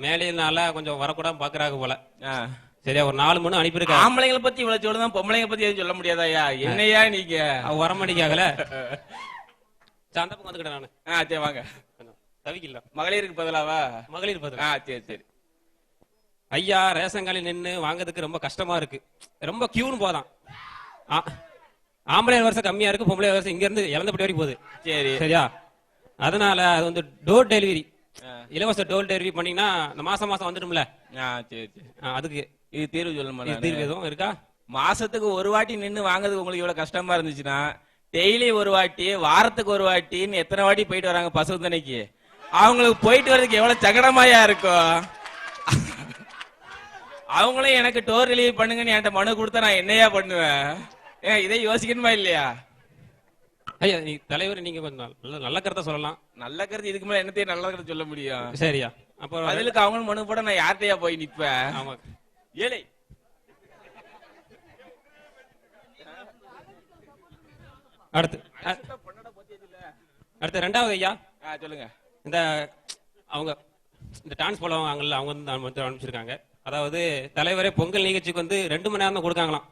மேலையினால கொஞ்சம் வரக்கூடாது பாக்குறாங்க போல. சரியா, ஒரு 4 மணி அனுப்பியிருக்காங்க. ஆம்பளைங்களை பத்தி இவ்வளவு சொல்லுதான், பொம்பளைங்க பத்தி எதுவும் சொல்ல முடியாதாயா? என்னையா நீங்க? அவ வரமாட்டேங்கல. அந்த பக்கம் வந்துக்கிட்டேன் நானு. சரி, வாங்க. தவிக்கல. மகளிருக்கு பதிலாவா? மகளிர் பதிலா. சரி. ஐயா, ரேஷன் கார்டில் நின்று வாங்குறதுக்கு ரொம்ப கஷ்டமா இருக்கு. ரொம்ப கியூன்னு போதான். ஆம்பளை வருஷம் கம்மியா இருக்கு, பொம்பளை வருஷம் இங்க இருந்து இழந்தபடி வரைக்கும் போகுது. சரி. சரியா? அதனால அது வந்து டோர் டெலிவரி, இலவச டோர் டெலிவரி பண்ணீங்கன்னா இந்த மாசம் வந்துடும்ல. சரி. அதுக்கு இது தீர்வு சொல்ல தீர்வு எதுவும் இருக்கா? மாசத்துக்கு ஒரு வாட்டி நின்று வாங்குறதுக்கு உங்களுக்கு இவ்வளவு கஷ்டமா இருந்துச்சுன்னா, டெய்லி ஒரு வாட்டி, வாரத்துக்கு ஒரு வாட்டின்னு எத்தனை வாட்டி போயிட்டு வராங்க பசுத்தனைக்கு? அவங்களுக்கு போயிட்டு வர்றதுக்கு எவ்வளவு சங்கடமாயா இருக்கும். அவங்களும் எனக்கு டோர் டெலிவரி பண்ணுங்கன்னு என்கிட்ட மனு கொடுத்தா நான் என்னையா பண்ணுவேன்? இதை யோசிக்கணுமா இல்லையா? ஐயா, நீ தலைவர், நீங்க கொஞ்சம் நல்ல கருத்தை சொல்லலாம். நல்ல கருத்து இதுக்கு மேல என்னத்தையும் நல்ல கருத்து சொல்ல முடியும்? சரியா? அப்போ பதிலுக்கு அவங்களும் மனு போட நான் யார்கிட்டயா போய் நிப்பேன்? ஆமா. ஏழை அடுத்து 2வது ஐயா. சொல்லுங்க. இந்த அவங்க இந்த டான்ஸ் போலவாங்கல்ல அவங்க வந்து அனுப்பிச்சிருக்காங்க. அதாவது தலைவரே பொங்கல் நிகழ்ச்சிக்கு வந்து 2 மணி நேரம் தான் கொடுக்காங்களாம்,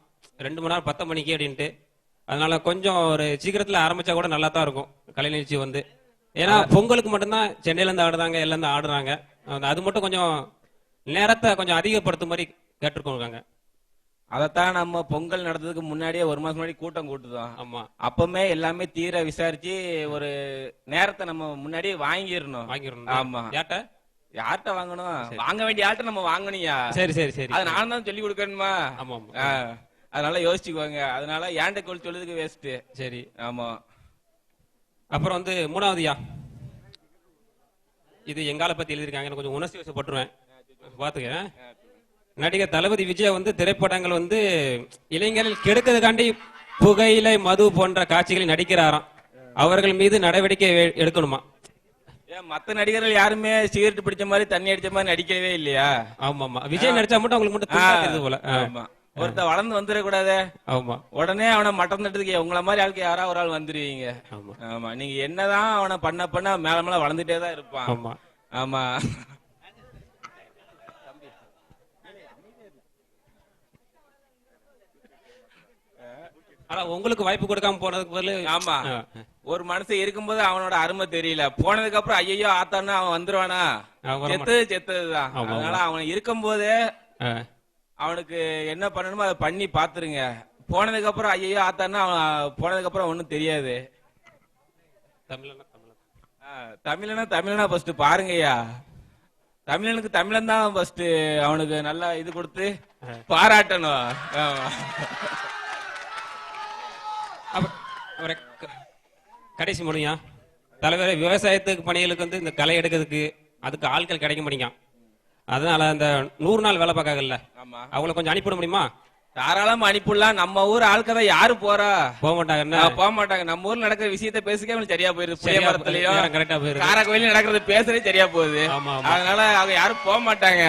2 மணி நேரம் 10 மணிக்கு அப்படின்ட்டு. அதனால கொஞ்சம் ஒரு சீக்கிரத்துல ஆரம்பிச்சா கூட நல்லா தான் இருக்கும் கலை நிகழ்ச்சி வந்து. ஏன்னா பொங்கலுக்கு மட்டும்தான் சென்னையில இருந்து ஆடுறாங்க, எல்லாம் இருந்து ஆடுறாங்க. அது மட்டும் கொஞ்சம் நேரத்தை கொஞ்சம் அதிகப்படுத்தும் மாதிரி கேட்டுருக்கோங்க. அதைத்தான் நம்ம பொங்கல் நடந்ததுக்கு முன்னாடியே 1 மாசம் முன்னாடி கூட்டம் கூட்டுதோம். ஆமா, அப்பவுமே எல்லாமே தீர விசாரிச்சு ஒரு நேரத்தை நம்ம முன்னாடியே வாங்கிடணும். ஆமா, யார்கிட்ட வாங்கணும், வாங்க வேண்டிய ஆள்கிட்ட நம்ம வாங்கணும்யா. சரி சரி சரி, அது நான் தான் சொல்லி கொடுக்கணுமா? ஆமா, அதனால யோசிச்சுக்குவாங்க. அதனால ஏன்ட கோல் சொல்லுறதுக்கு வேஸ்ட். சரி, ஆமா. அப்புறம் வந்து 3வதுயா, இது எங்கால பத்தி எழுதியிருக்காங்க, கொஞ்சம் உணர்ச்சி வசப்பட்டுருவேன் பாத்துக்க. நடிகர் தளபதி விஜய் வந்து திரைப்படங்கள் வந்து இளைஞர்கள் கெடுக்கிறதுக்காண்டி புகையிலை மது போன்ற காட்சிகளில் நடிக்கிறாராம். அவர்கள் மீது நடவடிக்கை எடுக்கணுமா? மத்த நடிகர்கள் யாருமே சிகரெட் பிடிச்ச மாதிரி தண்ணி அடிச்ச மாதிரி நடிக்கவே இல்லையா? ஆமா ஆமா, விஜய் நடிச்சா மட்டும் அவங்களுக்கு மட்டும் போல. ஆமா, ஒருத்த வளர்ந்து வந்துடக்கூடாது. ஆமா, உடனே அவனை மட்டம் தட்டுறதுக்கு உங்களை மாதிரி ஆளுக்கு யாராவது ஒரு ஆள் வந்துருவீங்க. ஆமா, நீங்க என்னதான் அவனை பண்ண மேல மேல வளர்ந்துட்டே தான் இருப்பான். ஆமா ஆமா. ஆனா உங்களுக்கு வாய்ப்பு கொடுக்காம போனதுக்கு பதிலு. ஆமா, ஒரு மனுஷன் இருக்கும்போது அவனோட அருமை தெரியல, போனதுக்கு அப்புறம் ஐயோ ஆத்தானா அவன் வந்துருவானா, செத்ததுதான். அதனால அவன் இருக்கும் போதே அவனுக்கு என்ன பண்ணணுமோ அதை பண்ணி பாத்துருங்க. போனதுக்கு அப்புறம் ஐயோ ஆத்தானா அவன் போனதுக்கு அப்புறம் ஒண்ணும் தெரியாது. தமிழனா ஃபர்ஸ்ட் பாருங்கய்யா. தமிழனுக்கு தமிழன் தான் ஃபர்ஸ்ட் அவனுக்கு நல்லா இது கொடுத்து பாராட்டணும். கடைசி முடியா தலைவரே, விவசாயத்துக்கு பணிகளுக்கு வந்து இந்த களை எடுக்கிறதுக்கு அதுக்கு ஆட்கள் கிடைக்க மாட்டேங்க. அதனால அந்த 100 நாள் வேலை பார்க்கல, அவங்களை கொஞ்சம் அனுப்பிவிட முடியுமா? தாராளமா அனுப்பிடலாம். நம்ம ஊர் ஆட்கள் யாரு போறா? போக மாட்டாங்க, போக மாட்டாங்க. நம்ம ஊர்ல நடக்கிற விஷயத்த பேசுக்கே சரியா போயிருது. காரக்கோயில நடக்கிறது பேசுறதே சரியா போகுது. அதனால அவங்க யாரும் போக மாட்டாங்க.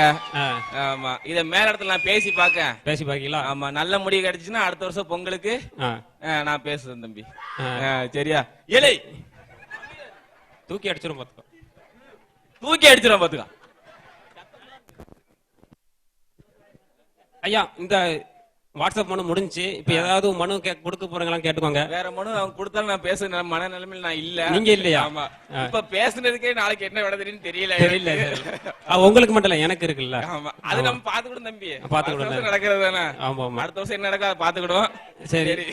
ஆமா, இத மேல இடத்துல நான் பேசி பாக்கீங்களா? ஆமா, நல்ல முடிவு கிடைச்சுன்னா அடுத்த வருஷம் பொங்கலுக்கு நான் பேசுறேன் தம்பி. சரியா? ஏழை தூக்கி அடிச்சிடும் பாத்துக்கோ, தூக்கி அடிச்சிடும் பாத்துக்கோ. ஐயா, இந்த வாட்ஸ்அப் மனு முடிஞ்சு இப்ப ஏதாவது மனு கொடுக்க போறீங்களா கேட்டுக்கோங்க. வேற மனு அவங்க கொடுத்தாலும் நான் பேசுற மனநிலைமையில் நான் இல்ல. நீங்க இல்லையா? ஆமா, இப்ப பேசுனதுக்கே நாளைக்கு என்ன விடதுன்னு தெரியல. உங்களுக்கு மட்டும் இல்ல, எனக்கு இருக்குல்ல. ஆமா, அது நம்ம பாத்துக்கிடும் தம்பி, பாத்துக்கிடும் நடக்கிறது தானே. ஆமா, அடுத்த வருஷம் என்ன நடக்காது பாத்துக்கிடும். சரி.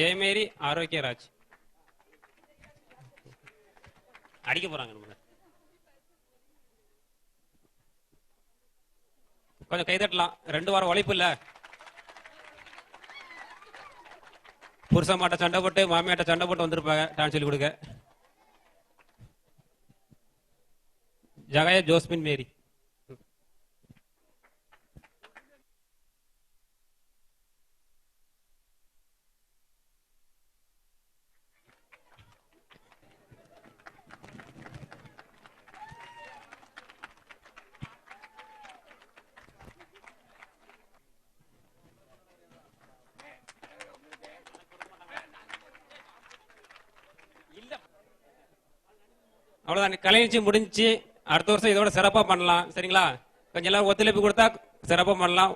ஜெயமேரி ஆரோக்கியராஜ் அடிக்க போறாங்க. கொஞ்சம் கைதட்டலாம், 2 வாரம் உழைப்பு இல்ல. புருஷன் மாட்ட சண்டை போட்டு மாமியாட்ட சண்டை போட்டு வந்திருப்பாங்க டான்ஸ் சொல்லி கொடுக்க. ஜகாய ஜோஸ்மின் மேரி. அவ்வளவுதான், கலை நிகழ்ச்சி முடிஞ்சு. அடுத்த வருஷம் இதோட சிறப்பா பண்ணலாம். சரிங்களா? கொஞ்சம் எல்லாரும் ஒத்துழைப்பு கொடுத்தா சிறப்பா பண்ணலாம்.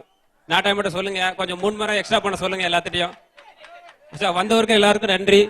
நாட்டாய் மட்டும் சொல்லுங்க, கொஞ்சம் 3 முறை எக்ஸ்ட்ரா பண்ண சொல்லுங்க எல்லாத்திட்டையும். வந்தவருக்கு எல்லாருக்கும் நன்றி.